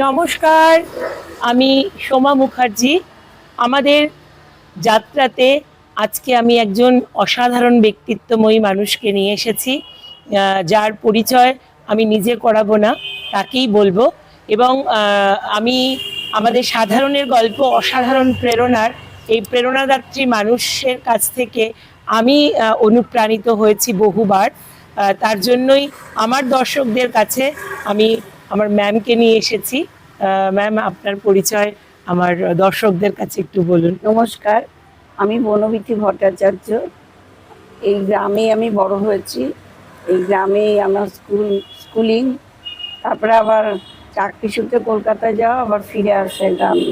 নমস্কার, আমি সোমা মুখার্জি। আমাদের যাত্রাতে আজকে আমি একজন অসাধারণ ব্যক্তিত্বময়ী মানুষকে নিয়ে এসেছি, যার পরিচয় আমি নিজে করাবো না, তাকেই বলবো। এবং আমি আমাদের সাধারণের গল্প অসাধারণ প্রেরণার, এই প্রেরণাদাত্রী মানুষের কাছ থেকে আমি অনুপ্রাণিত হয়েছি বহুবার। তার জন্যই আমার দর্শকদের কাছে আমি আমার ম্যামকে নিয়ে এসেছি। ম্যাম, আপনার পরিচয় আমার দর্শকদের কাছে একটু বলুন। নমস্কার, আমি বনবিথি ভট্টাচার্য। এই গ্রামে আমি বড় হয়েছি, এই গ্রামেই আমার স্কুলিং, তারপরে আবার চাকরি সূত্রে কলকাতায় যাওয়া, আবার ফিরে আসে গ্রামে।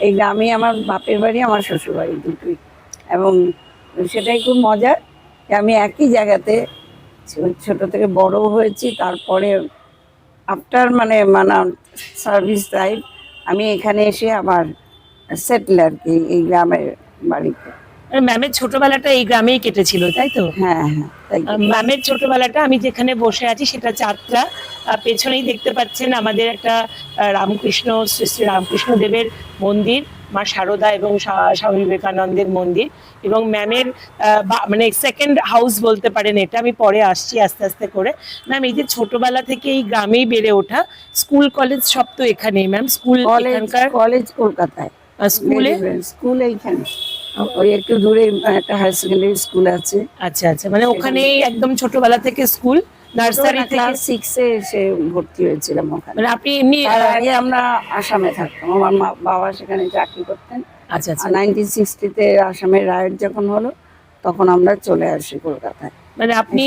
এই গ্রামেই আমার বাপের বাড়ি, আমার শ্বশুর বাড়ি দুটোই। এবং সেটাই খুব মজার যে আমি একই জায়গাতে ছোট থেকে বড় হয়েছি। তারপরে আফটার মানে সার্ভিস লাইফ আমি এখানে এসে আবার সেটেল আর কি এই গ্রামের বাড়িতে। ম্যামের ছোটবেলাটা এই গ্রামেই কেটেছিল, তাই তো? হ্যাঁ হ্যাঁ, তাই তো। ম্যামের ছোটবেলাটা, আমি যেখানে বসে আছি সেটা যাত্রা, পেছনেই দেখতে পাচ্ছেন আমাদের একটা রামকৃষ্ণ, শ্রী শ্রী রামকৃষ্ণ দেবের মন্দির, মা শারদা এবং স্বামী বিবেকানন্দের মন্দির। এবং ম্যামের মানে সেকেন্ড হাউস বলতে পারেন এটা, আমি পরে আসছি আস্তে আস্তে করে। ম্যাম, এই যে ছোটবেলা থেকে এই গ্রামেই বেড়ে ওঠা, স্কুল কলেজ সব তো এখানেই ম্যাম? স্কুল এখানকার? কলেজ কলকাতায়। স্কুল এইখানে, ওই একটু দূরে একটা হায়ার সেকেন্ডারি স্কুল আছে। আচ্ছা আচ্ছা, মানে ওখানেই একদম ছোটবেলা থেকে স্কুল, নার্সারি থেকে? ক্লাস 6-এ এসে ভর্তি হয়েছিলাম ওখানে। মানে আপনি এমনি আগে আমরা আসামে থাকতাম, আমার বাবা সেখানে চাকরি করতেন। আচ্ছা আচ্ছা, 1960-তে আসামের রায়ট যখন হলো তখন আমরা চলে আসি কলকাতায়। মানে আপনি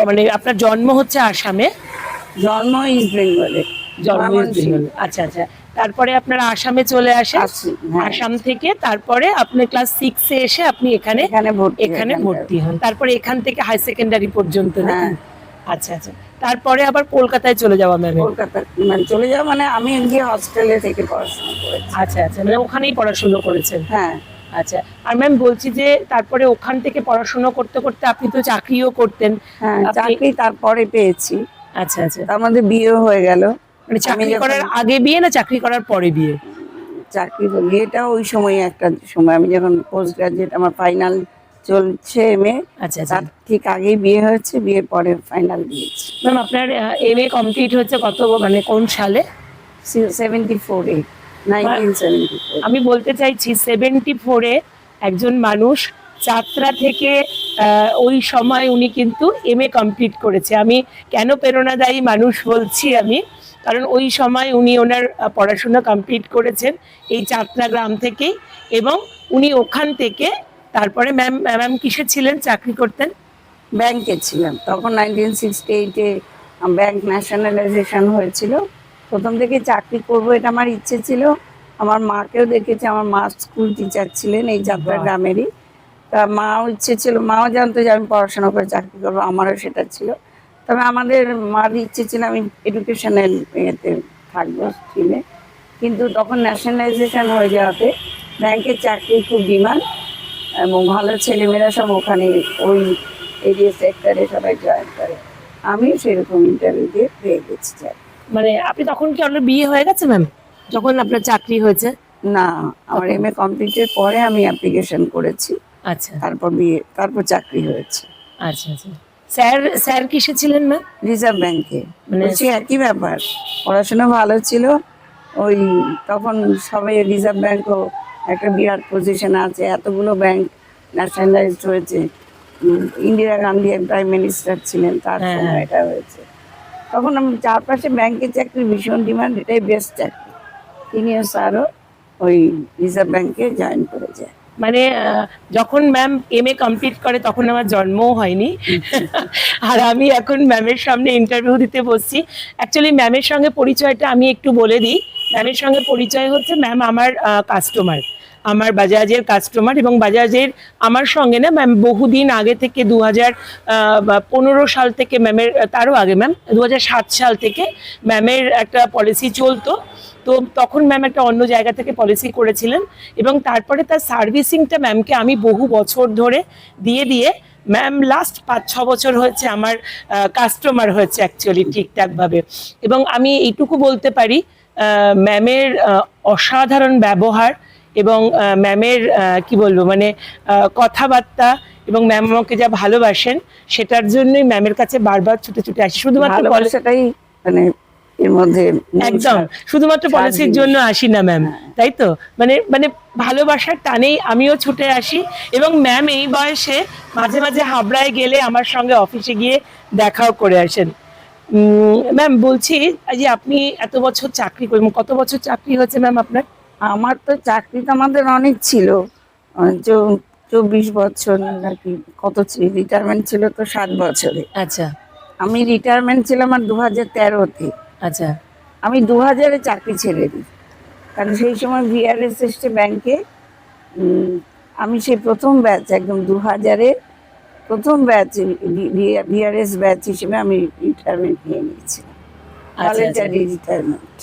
মানে আপনার জন্ম হচ্ছে আসামে? জন্ম ইস্ট বেঙ্গলে। আচ্ছা আচ্ছা, তারপরে আপনারা আসামে চলে আসেন। আসাম থেকে তারপরে আপনি ক্লাস 6-এ এসে আপনি এখানে ভর্তি হন। তারপরে এখান থেকে হাই সেকেন্ডারি পর্যন্ত? আচ্ছা আচ্ছা, তারপরে আবার কলকাতায় চলে যাওয়া? ম্যাম, কলকাতায় চলে যাওয়া মানে আমি গিয়ে হস্টেলে থেকে পড়াশোনা করেছি। আচ্ছা আচ্ছা, মানে ওখানেই পড়াশোনা করেছেন? হ্যাঁ। আচ্ছা, আর ম্যাম বলছি যে তারপরে ওখান থেকে পড়াশোনা করতে করতে আপনি তো চাকরিও করতেন? হ্যাঁ, চাকরি তারপরে পেয়েছি। আচ্ছা আচ্ছা, তার মধ্যে বিয়েও হয়ে গেল। মানে চাকরি করার আগে বিয়ে না চাকরি করার পরে বিয়ে? চাকরি বিয়েটা ওই সময়, একটা সময় আমি যখন পোস্ট গ্রাজুয়েট, আমার ফাইনাল চলছে এমএ, আচ্ছা আচ্ছা, তার ঠিক আগেই বিয়ে হয়েছে, বিয়ের পরে ফাইনাল দিয়েছি। ম্যাম আপনার এমএ কমপ্লিট হয়েছে কত, মানে কোন সালে? 74-এ, 1974। আমি বলতে চাইছি 74-এ একজন মানুষ যাত্রা থেকে ওই সময় উনি কিন্তু এমএ কমপ্লিট করেছে। আমি কেন প্রেরণাদায়ী মানুষ বলছি আমি, কারণ ওই সময় উনি ওনার পড়াশোনা কমপ্লিট করেছেন এই যাত্রা গ্রাম থেকেই। এবং উনি ওখান থেকে তারপরে ম্যাম কিসে ছিলেন, চাকরি করতেন? ব্যাংকে ছিলাম তখন। 1968-এ ব্যাংক ন্যাশনালাইজেশন হয়েছিল। প্রথম থেকে চাকরি করব এটা আমার ইচ্ছে ছিল। আমার মাকেও দেখেছি, আমার মা স্কুল টিচার ছিলেন এই যাত্রা গ্রামেরই। তা মাও ইচ্ছে ছিল, মাও জানতো যে আমি পড়াশোনা করে চাকরি করবো, আমারও সেটা ছিল। তবে আমাদের মার ইচ্ছে ছিল আমি এডুকেশনাল ইয়েতে থাকবো, স্ট্রিমে। কিন্তু তখন ন্যাশনালাইজেশন হয়ে যাওয়াতে ব্যাংকের চাকরির খুব ডিমান্ড, এবং ভালো ছেলেমেয়েরা সব ওখানে ওই এরিয়া সেক্টরে সবাই জয়েন করে। আমি সেরকম ইন্টারভিউ দিয়ে পেয়ে গেছি। মানে আপনি তখন কি আপনার বিয়ে হয়ে গেছে ম্যাম যখন আপনার চাকরি হয়েছে? না, আমার এমএ কমপ্লিটের পরে আমি অ্যাপ্লিকেশন করেছি। আচ্ছা, তারপর বিয়ে, তারপর চাকরি হয়েছে। আচ্ছা আচ্ছা, স্যার কিসে ছিলেন ম্যাম? রিজার্ভ ব্যাংকে। মানে সে একই ব্যাপার, পড়াশোনা ভালো ছিল। ওই তখন সবাই রিজার্ভ ব্যাংকও একটা বিরাট পজিশন আছে, এতগুলো ব্যাংক ন্যাশনালাইজড হয়েছে। ইন্দিরা গান্ধী প্রাইম মিনিস্টার ছিলেন, তার সময় এটা হয়েছে। তখন আমি চারপাশে ব্যাংকের চাকরি ভীষণ ডিমান্ড, এটাই বেস্ট চাকরি। তিনিও স্যারও ওই রিজার্ভ ব্যাংকে জয়েন করে যায়। মানে যখন ম্যাম এমএ কমপ্লিট করে তখন আমার জন্মও হয়নি। আর আমি এখন ম্যামের সামনে ইন্টারভিউ দিতে বসছি। অ্যাকচুয়ালি ম্যামের সঙ্গে পরিচয়টা আমি একটু বলে দিই। ম্যামের সঙ্গে পরিচয় হচ্ছে, ম্যাম আমার কাস্টমার, আমার বাজাজের কাস্টমার। এবং বাজাজের আমার সঙ্গে না ম্যাম বহুদিন আগে থেকে 2015 সাল থেকে ম্যামের, তারও আগে ম্যাম 2007 সাল থেকে ম্যামের একটা পলিসি চলতো। তো তখন ম্যাম একটা অন্য জায়গা থেকে পলিসি করেছিলেন, এবং তারপরে তার সার্ভিসিংটা ম্যামকে আমি বহু বছর ধরে দিয়ে দিয়ে ম্যাম লাস্ট 5-6 বছর হয়েছে আমার কাস্টমার হয়েছে অ্যাকচুয়ালি ঠিকঠাকভাবে। এবং আমি এইটুকু বলতে পারি ম্যামের অসাধারণ ব্যবহার এবং ম্যামের কি বলবো মানে কথাবার্তা এবং ম্যাম আমাকে যা ভালোবাসেন সেটার জন্যই ম্যামের কাছে বারবার ছুটে ছুটে আসি, শুধুমাত্র ভালোবাসাটাই মানে এর মধ্যে একদম শুধুমাত্র পলিসির জন্য আসি না ম্যাম, তাই তো মানে মানে ভালোবাসার টানেই আমিও ছুটে আসি। এবং ম্যাম এই বয়সে মাঝে মাঝে হাবড়ায় গেলে আমার সঙ্গে অফিসে গিয়ে দেখাও করে আসেন। ম্যাম বলছি যে আপনি এত বছর চাকরি করেন, কত বছর চাকরি হয়েছে ম্যাম আপনার? আমার তো চাকরি তো আমাদের অনেক ছিল, 24 বছর নাকি কত ছিল, রিটায়ারমেন্ট ছিল তো 7 বছরে। আচ্ছা আমি রিটায়ারমেন্ট ছিলাম আমার 2013-তে। আচ্ছা। আমি 2000-এ চাকরি ছেড়ে দিই, কারণ সেই সময় ভিআরএস এসছে ব্যাংকে। আমি সেই প্রথম ব্যাচ, একদম 2000-এ প্রথম ব্যাচ, ভিআরএস ব্যাচ হিসেবে আমি রিটায়ারমেন্ট নিয়ে নিয়েছিলাম, ভলেন্টারি রিটায়ারমেন্ট।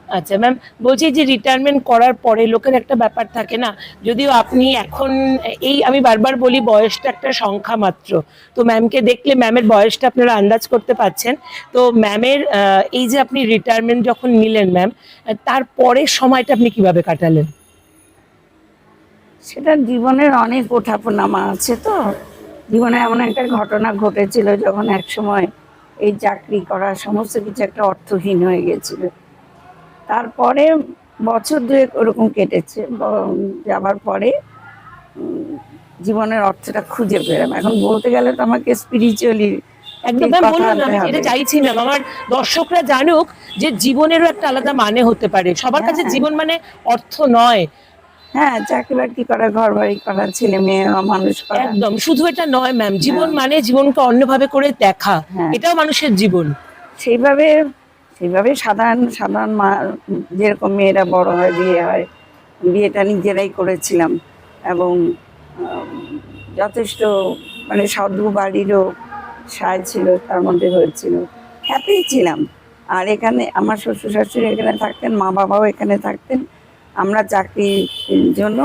আচ্ছা ম্যাম, বলছি যে রিটায়ারমেন্ট করার পরে লোকের একটা ব্যাপার থাকে না, যদিও আপনি এখন এই আমি বারবার বলি বয়সটা একটা সংখ্যা মাত্র, তো ম্যামকে দেখলে ম্যামের বয়সটা আপনারা আন্দাজ করতে পারছেন। তো ম্যামের এই যে আপনি রিটায়ারমেন্ট যখন নিলেন ম্যাম, তারপরের সময়টা আপনি কিভাবে কাটালেন? সেটা জীবনের অনেক ওঠানামা আছে, তো জীবনে এমন একটা ঘটনা ঘটেছিল যখন এক সময় এই চাকরি করা সমস্ত কিছু একটা অর্থহীন হয়ে গেছিল। তারপরে বছর দুয়েক ওরকম কেটেছে, যাবার পরে জীবনের অর্থটা খুঁজে পেলাম। এখন বলতে গেলে তো আমাকে স্পিরিচুয়ালি একদম বলুন, আমি এটা চাইছি না আমার দর্শকরা জানুক যে জীবনেরও একটা আলাদা মানে হতে পারে, সবার কাছে জীবন মানে অর্থ নয়। হ্যাঁ, চাকরি বাকরি করা, ঘর বাড়ি করা, ছেলে মেয়ে মানুষ করা, একদম শুধু এটা নয় ম্যাম, জীবন মানে জীবনকে অন্যভাবে করে দেখা, এটাও মানুষের জীবন। সেইভাবে সেইভাবে সাধারণ সাধারণ যেরকম মেয়েরা বড় হয়, বিয়ে হয়, বিয়েটা নিজেরাই করেছিলাম এবং যথেষ্ট মানে সাধু বাড়িরও সায় ছিল, তার মধ্যে হয়েছিল, হ্যাপি ছিলাম। আর এখানে আমার শ্বশুর শাশুড়ি এখানে থাকতেন, মা বাবাও এখানে থাকতেন। আমরা চাকরির জন্য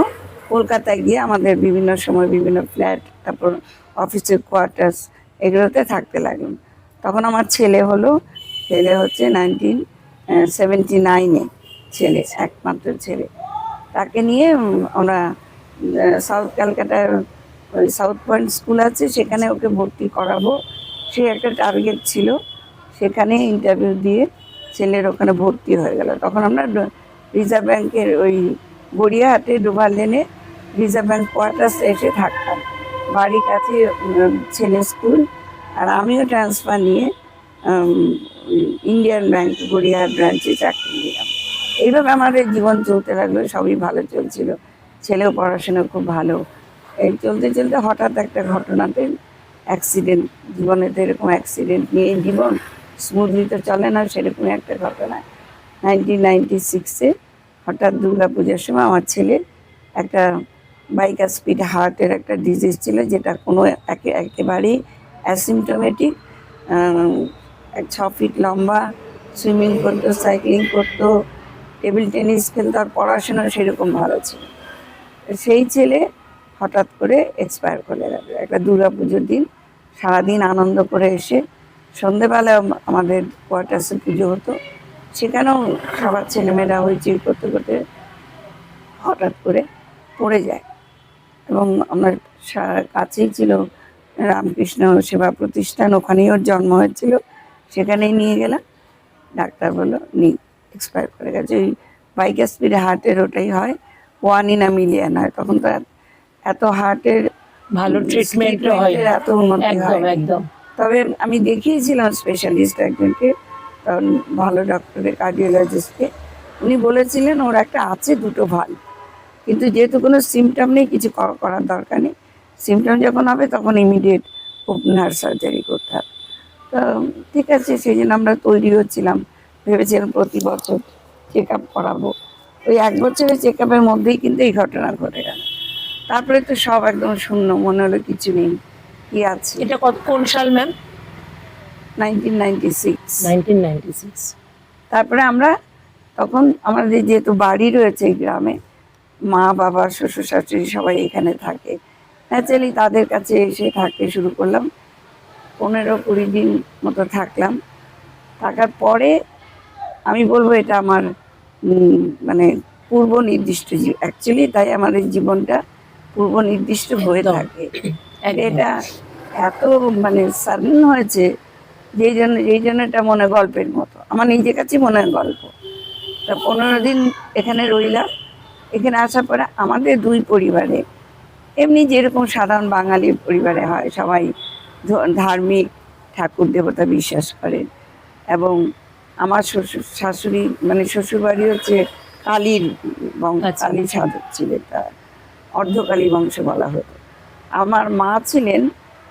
কলকাতায় গিয়ে আমাদের বিভিন্ন সময় বিভিন্ন ফ্ল্যাট, তারপর অফিসের কোয়ার্টার্স, এগুলোতে থাকতে লাগলাম। তখন আমার ছেলে হলো, ছেলে হচ্ছে 1979-এ, ছেলে একমাত্র ছেলে। তাকে নিয়ে আমরা সাউথ ক্যালকাটার সাউথ পয়েন্ট স্কুল আছে, সেখানে ওকে ভর্তি করাবো, সে একটা টার্গেট ছিল। সেখানে ইন্টারভিউ দিয়ে ছেলের ওখানে ভর্তি হয়ে গেল। তখন আমরা রিজার্ভ ব্যাংকের ওই গড়িয়াহাটে ডোবার লেনে রিজার্ভ ব্যাংক কোয়ার্টার্স এসে থাকতাম, বাড়ির কাছে ছেলের স্কুল। আর আমিও ট্রান্সফার নিয়ে ইন্ডিয়ান ব্যাংক গড়িয়াহাট ব্রাঞ্চে চাকরি নিলাম। এইভাবে আমাদের জীবন চলতে লাগলো, সবই ভালো চলছিল, ছেলেও পড়াশোনা খুব ভালো। এই চলতে চলতে হঠাৎ একটা ঘটনাতে অ্যাক্সিডেন্ট, জীবনে তো এরকম অ্যাক্সিডেন্ট নিয়ে জীবন স্মুথলি তো চলে না, সেরকমই একটা ঘটনা। 1996-এ হঠাৎ দুর্গাপূজার সময় আমার ছেলে একটা বাইকাসপিড হার্টের একটা ডিজিজ ছিল, যেটা কোনো একেবারেই অ্যাসিমটোমেটিক। 6 ফিট লম্বা, সুইমিং করতো, সাইক্লিং করতো, টেবিল টেনিস খেলতো, আর পড়াশোনা সেরকম ভালো ছিল। সেই ছেলে হঠাৎ করে এক্সপায়ার করে গেল একটা দুর্গাপুজোর দিন। সারাদিন আনন্দ করে এসে সন্ধেবেলা আমাদের কোয়ার্টার্সে পুজো হতো, সেখানেও সবার ছেলেমেয়েরা হইচই করতে করতে হঠাৎ করে পড়ে যায়। এবং আমার কাছেই ছিল রামকৃষ্ণ সেবা প্রতিষ্ঠান, ওখানেই ওর জন্ম হয়েছিল, সেখানেই নিয়ে গেলাম। ডাক্তার বললো এক্সপায়ার করে গেছে। ওই বাইকাসপিড হার্টের ওটাই হয়, 1 in a million হয়। তখন তো এত হার্টের ভালো ট্রিটমেন্ট হয়, এত উন্নতি হয়। একদম। তবে আমি দেখিয়েছিলাম স্পেশালিস্ট একজনকে, কারণ ভালো ডক্টরের, কার্ডিওলজিস্টকে। উনি বলেছিলেন ওর একটা আছে, দুটো ভালো, কিন্তু যেহেতু কোনো সিমটম নেই, কিছু করার দরকার নেই। সিমটম যখন হবে তখন ইমিডিয়েট ওপেন হার্ট সার্জারি করতে হবে। তো ঠিক আছে, সেই জন্য আমরা তৈরি হচ্ছিলাম, ভেবেছিলাম প্রতি বছর চেক আপ করাবো। ওই 1 বছরের চেক আপের মধ্যেই কিন্তু এই ঘটনা ঘটে গেল। তারপরে তো সব একদম শূন্য, মনে হলো কিছু নেই, কি আছে। এটা কোন সাল ম্যাম? 1996। 1996। তারপরে আমরা তখন আমাদের যেহেতু বাড়ি রয়েছে এই গ্রামে, মা বাবা শ্বশুর শাশুড়ি সবাই এখানে থাকে, ন্যাচারালি তাদের কাছে এসে থাকতে শুরু করলাম। 15-20 দিন মতো থাকলাম। থাকার পরে আমি বলবো এটা আমার মানে পূর্ব নির্দিষ্ট অ্যাকচুয়ালি তাই আমাদের জীবনটা পূর্ব নির্দিষ্ট হয়ে একদম, থাকে। একদম। এটা এত মানে সাডেন হয়েছে যেই জন্য এটা মনে গল্পের মতো, আমার নিজের কাছে মনে হয় গল্প। তা 15 দিন এখানে রইলাম। এখানে আসার পরে আমাদের দুই পরিবারে এমনি যেরকম সাধারণ বাঙালি পরিবারে হয়, সবাই ধার্মিক ঠাকুর দেবতা বিশ্বাস করেন। এবং আমার শ্বশুর শাশুড়ি মানে শ্বশুরবাড়ি হচ্ছে কালীর আচ্ছা। কালী সাধক ছিলেন, তা অর্ধকালী বংশ বলা হতো। আমার মা ছিলেন,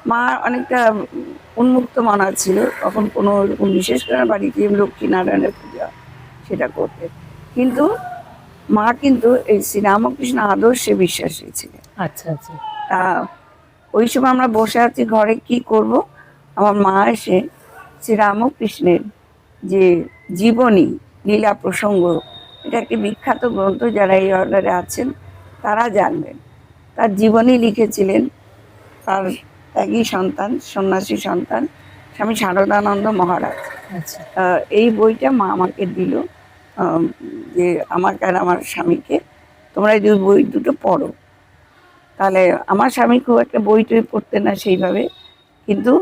মা অনেকটা উন্মুক্ত মনা ছিল, তখন কোনো ওরকম বিশেষ করে বাড়িতে লক্ষ্মী নারায়ণের পূজা সেটা করতে, কিন্তু মা কিন্তু এই শ্রীরামকৃষ্ণ আদর্শে বিশ্বাসী ছিলেন। আচ্ছা, আচ্ছা। তা ওই সময় আমরা বসে আছি ঘরে, কি করব, আমার মা এসে শ্রীরামকৃষ্ণের যে জীবনী লীলা প্রসঙ্গ, এটা একটি বিখ্যাত গ্রন্থ, যারা এই অর্ডারে আছেন তারা জানবেন। তার জীবনী লিখেছিলেন তার ত্যাগী সন্তান, সন্ন্যাসী সন্তান স্বামী শারদানন্দ মহারাজ। আচ্ছা। এই বইটা মা আমাকে দিল, যে আমাকে আর আমার স্বামীকে, তোমরা এই বই দুটো পড়ো। তাহলে আমার স্বামী খুব একটা বই টই পড়তেন না সেইভাবে, কিন্তু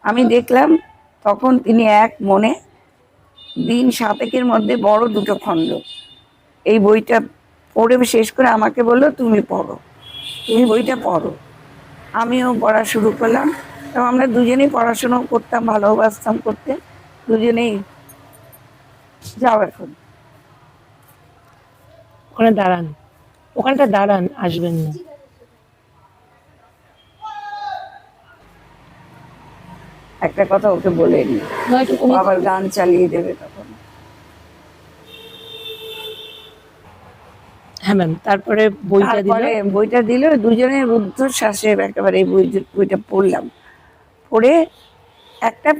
আমি দেখলাম তখন তিনি এক মনে দিন সাতেকের মধ্যে বড় দুটো খণ্ড এই বইটা পড়ে শেষ করে আমাকে বললো, তুমি পড়ো, তুমি বইটা পড়ো। আমিও পড়া শুরু করলাম এবং আমরা দুজনেই পড়াশোনাও করতাম, ভালোবাসতাম করতে দুজনেই। যাও এখন। ওখানে দাঁড়ান, ওখানটা দাঁড়ান, আসবেন না। একটা কথা ওকে বলেনি, নয়তো ও আবার গান চালিয়ে দেবে তখন। হ্যাঁ ম্যাম, তারপরে বইটা দিল। তারপরে বইটা দিল, দুজনের রুদ্ধশ্বাসে একেবারে এই বইটা পড়লাম। পড়ে একটা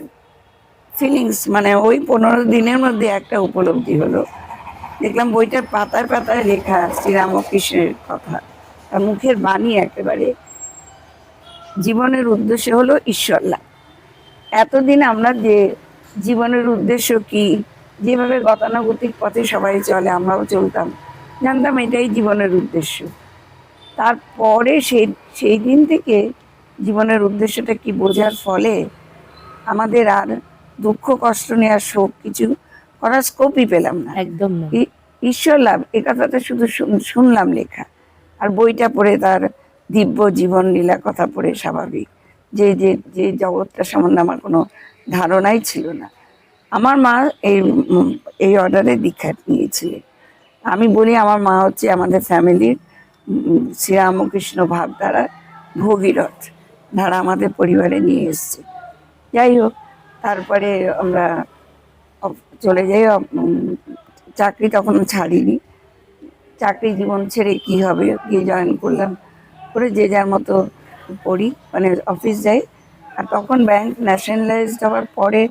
ফিলিংস, মানে ওই 15 দিনের মধ্যে একটা উপলব্ধি হলো। দেখলাম বইটার পাতায় পাতায় লেখা শ্রীরামকৃষ্ণের কথা, তার মুখের বাণী একেবারে। জীবনের উদ্দেশ্য হলো ঈশ্বর লাভ। এতদিন আমরা যে জীবনের উদ্দেশ্য কি, যেভাবে গতানুগতিক পথে সবাই চলে আমরাও চলতাম, জানতাম এটাই জীবনের উদ্দেশ্য। তারপরে সেই দিন থেকে জীবনের উদ্দেশ্যটা কি বোঝার ফলে আমাদের আর দুঃখ কষ্ট নেওয়ার শোক কিছু করার স্কোপই পেলাম না। একদম না। ঈশ্বর লাভ এ কথাটা শুধু শুনলাম লেখা, আর বইটা পড়ে তার দিব্য জীবন লীলা কথা পড়ে স্বাভাবিক যে যে যে জগৎটা সম্বন্ধে আমার কোনো ধারণাই ছিল না। আমার মা এই অর্ডারে দীক্ষা নিয়েছিলেন। আমি বলি আমার মা হচ্ছে আমাদের ফ্যামিলির শ্রীরামকৃষ্ণ ভাবধারা ভগীরথ ধারা আমাদের পরিবারে নিয়ে এসছে। যাই হোক, তারপরে আমরা চলে যাই। চাকরি তখন ছাড়িনি, চাকরি জীবন ছেড়ে কি হবে, গিয়ে জয়েন করলাম, করে যে যার মতো পড়ি, মানে অফিস যাই। আর তখন ব্যাংক ন্যাশনালাইজড হওয়ার পরে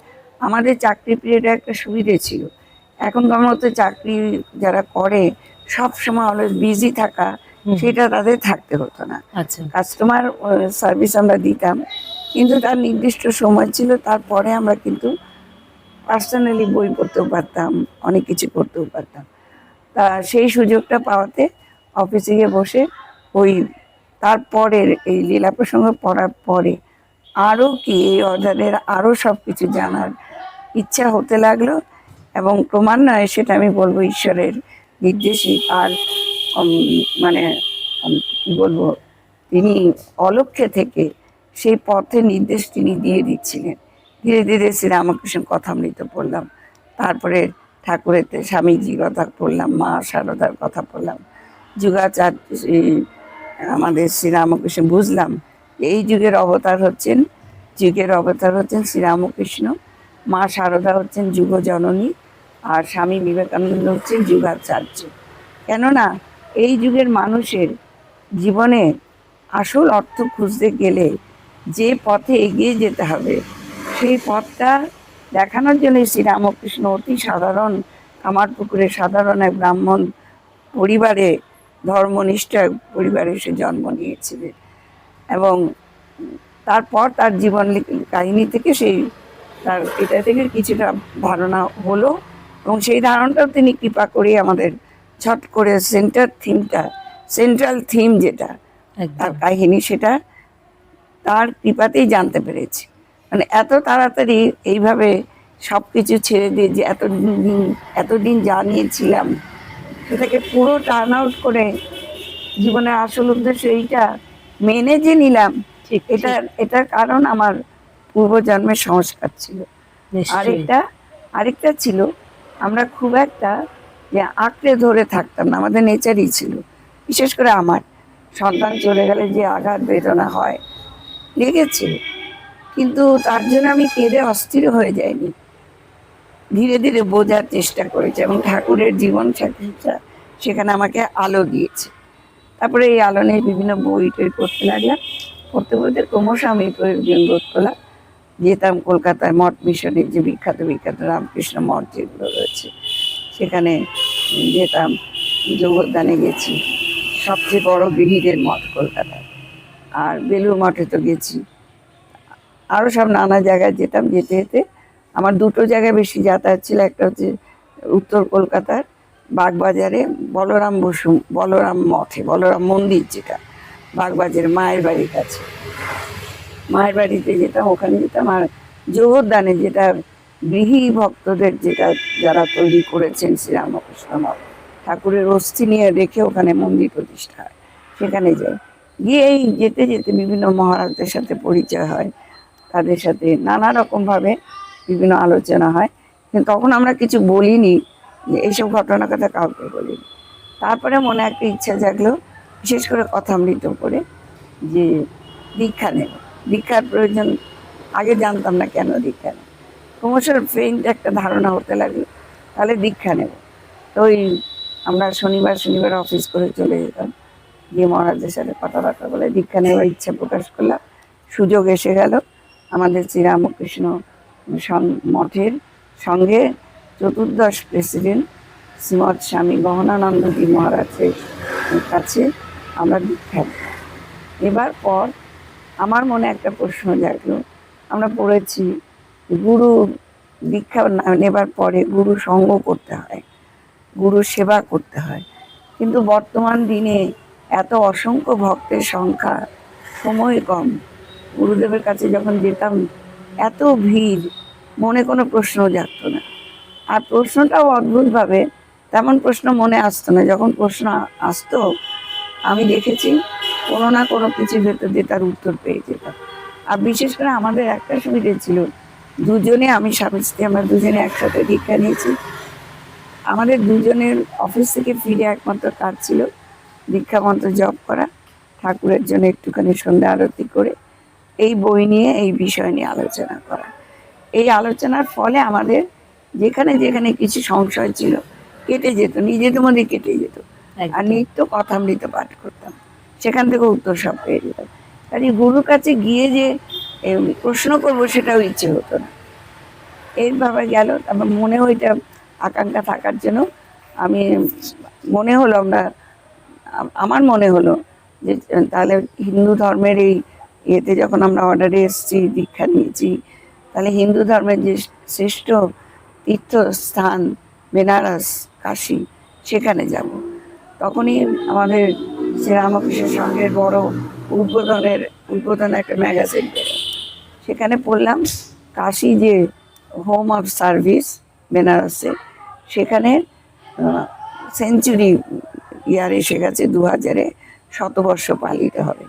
আমাদের চাকরি পিরিয়ডে একটা সুবিধে ছিল, এখনকার মতো চাকরি যারা করে সব সময় অলওয়েজ বিজি থাকা, সেটা তাদের থাকতে হতো না। আচ্ছা। কাস্টমার সার্ভিস আমরা দিতাম, কিন্তু তার নির্দিষ্ট সময় ছিল, তারপরে আমরা কিন্তু পার্সোনালি বই পড়তেও পারতাম, অনেক কিছু করতেও পারতাম। তা সেই সুযোগটা পাওয়াতে অফিসে গিয়ে বসে ওই তারপরের এই লীলা প্রসঙ্গ পড়ার পরে আরও কি এই অর্ডারের আরও সব কিছু জানার ইচ্ছা হতে লাগলো। এবং ক্রমান্বয়ে সেটা আমি বলবো ঈশ্বরের নির্দেশই, আর মানে কি বলবো, তিনি অলক্ষ্যে থেকে সেই পথে নির্দেশ তিনি দিয়ে দিচ্ছিলেন। ধীরে ধীরে শ্রীরামকৃষ্ণ কথামৃত পড়লাম, তারপরে ঠাকুরের স্বামীজির কথা পড়লাম, মা শারদার কথা পড়লাম, যুগাচার্য আমাদের শ্রীরামকৃষ্ণ, বুঝলাম এই যুগের অবতার হচ্ছেন শ্রীরামকৃষ্ণ, মা শারদা হচ্ছেন যুগ জননী, আর স্বামী বিবেকানন্দ হচ্ছেন যুগাচার্য। কেননা এই যুগের মানুষের জীবনে আসল অর্থ খুঁজতে গেলে যে পথে এগিয়ে যেতে হবে, সেই পথটা দেখানোর জন্য শ্রীরামকৃষ্ণ অতি সাধারণ কামারপুকুরের সাধারণ এক ব্রাহ্মণ পরিবারে, ধর্মনিষ্ঠ পরিবারে সে জন্ম নিয়েছিলেন। এবং তারপর তার জীবন কাহিনী থেকে সেই তার এটা থেকে কিছুটা ধারণা হলো, এবং সেই ধারণটাও তিনি কৃপা করে আমাদের ছট করে সেন্ট্রাল থিম যেটা তার একদম কাহিনী, সেটা তার কৃপাতেই জানতে পেরেছি। মানে এত তাড়াতাড়ি এইভাবে সব কিছু ছেড়ে দিয়ে যে এতদিন জানিয়েছিলাম সেটাকে পুরো টার্ন আউট করে জীবনের আসল উদ্দেশ্য এইটা মেনে যে নিলাম, ঠিক এটার কারণ আমার পূর্বজন্মের সংস্কার ছিল। নিশ্চয়ই। আরেকটা ছিল, আমরা খুব একটা যে আঁকড়ে ধরে থাকতাম না, আমাদের নেচারই ছিল। বিশেষ করে আমার সন্তান চলে গেলে যে আঘাত বেদনা হয়, লেগেছে, কিন্তু তার জন্য আমি কেঁদে অস্থির হয়ে যাইনি। ধীরে ধীরে বোঝার চেষ্টা করেছি এবং ঠাকুরের জীবন সাথীটা সেখানে আমাকে আলো দিয়েছে। তারপরে এই আলো নিয়ে বিভিন্ন বই টই পড়তে লাগলাম। পড়তে পড়তে ক্রমশ আমি প্রয়োজন বোধ করলাম। যেতাম কলকাতায় মঠ মিশনের যে বিখ্যাত বিখ্যাত রামকৃষ্ণ মঠ যেগুলো রয়েছে, সেখানে যেতাম। জগদ্দানে গেছি, সবচেয়ে বড় গৃহীদের মঠ কলকাতায়, আর বেলুর মঠে তো গেছি। আরও সব নানা জায়গায় যেতাম। যেতে যেতে আমার দুটো জায়গায় বেশি যাতায়াত ছিল। একটা হচ্ছে উত্তর কলকাতার বাগবাজারে বলরাম মঠে, বলরাম মন্দির যেটা বাগবাজারে মায়ের বাড়ির কাছে, মায়ের বাড়িতে যেতাম, ওখানে যেতাম। আর জগদ্দানে যেটা গৃহী ভক্তদের যেটা যারা তৈরি করেছেন শ্রীরামকৃষ্ণ মঠ, ঠাকুরের অস্থি নিয়ে রেখে ওখানে মন্দির প্রতিষ্ঠা হয়, সেখানে যাই। গিয়ে এই যেতে যেতে বিভিন্ন মহারাজদের সাথে পরিচয় হয়, তাদের সাথে নানা রকমভাবে বিভিন্ন আলোচনা হয়। কিন্তু তখন আমরা কিছু বলিনি, যে এইসব ঘটনার কথা কাউকে বলিনি। তারপরে মনে একটা ইচ্ছা জাগলো, বিশেষ করে কথামৃত করে, যে দীক্ষা নেব। দীক্ষার প্রয়োজন আগে জানতাম না কেন দীক্ষা নেব, ক্রমশ ফ্রেন্ড একটা ধারণা হতে লাগলো, তাহলে দীক্ষা নেব। তো ওই আমরা শনিবার শনিবার অফিস করে চলে যেতাম, গিয়ে মহারাজদের সাথে কথাবার্তা বলে দীক্ষা নেওয়ার ইচ্ছা প্রকাশ করলাম। সুযোগ এসে গেল। আমাদের শ্রীরামকৃষ্ণ মঠের সঙ্গে চতুর্দশ প্রেসিডেন্ট শ্রীমৎ স্বামী গহনানন্দজি মহারাজের কাছে আমরা দীক্ষা নিই। এবার পর আমার মনে একটা প্রশ্ন জাগলো। আমরা পড়েছি গুরু দীক্ষা নেবার পরে গুরু সঙ্গ করতে হয়, গুরু সেবা করতে হয়, কিন্তু বর্তমান দিনে এত অসংখ্য ভক্তের সংখ্যা, সময় কম। গুরুদেবের কাছে যখন যেতাম এত ভিড়, মনে কোনো প্রশ্ন জাগতো না। আর প্রশ্নটাও অদ্ভুতভাবে তেমন প্রশ্ন মনে আসতো না। যখন প্রশ্ন আসতো, আমি দেখেছি কোনো না কোনো কিছুর ভেতর দিয়ে তার উত্তর পেয়ে যেতাম। আর বিশেষ করে আমাদের একটা সুবিধে ছিল, দুজনে, আমি স্বামী স্ত্রী, আমরা দুজনে একসাথে দীক্ষা নিয়েছি। আমাদের দুজনের অফিস থেকে ফিরে একমাত্র কাজ ছিল দীক্ষা মন্ত্র জপ করা, ঠাকুরের জন্য একটুখানি সন্ধ্যা আরতি করে এই বই নিয়ে, এই বিষয় নিয়ে আলোচনা করা। এই আলোচনার ফলে আমাদের যেখানে যেখানে কিছু সংশয় ছিল কেটে যেত, নিজেদের মধ্যে কেটে যেত। আর নিত্য কথামৃত পাঠ করতাম, সেখান থেকে উত্তর সব পেয়ে যেতাম। কাজে গুরুর কাছে গিয়ে যে প্রশ্ন করবো সেটাও ইচ্ছে হতো না। এইভাবে গেল। তারপর মনে ওইটা আকাঙ্ক্ষা থাকার জন্য আমি আমার মনে হলো যে তাহলে হিন্দু ধর্মের এই ইয়েতে যখন আমরা অর্ডারে এসেছি, দীক্ষা নিয়েছি, তাহলে হিন্দু ধর্মের যে শ্রেষ্ঠ তীর্থস্থান বেনারস, কাশী, সেখানে যাব। তখনই আমাদের শ্রীরামকৃষ্ণ সংঘের বড় উদ্বোধন একটা ম্যাগাজিন, সেখানে পড়লাম কাশী যে হোম অফ সার্ভিস বেনারসে, সেখানে সেঞ্চুরি ইয়ার এসে গেছে, 2000-এ শতবর্ষ পালিত হবে।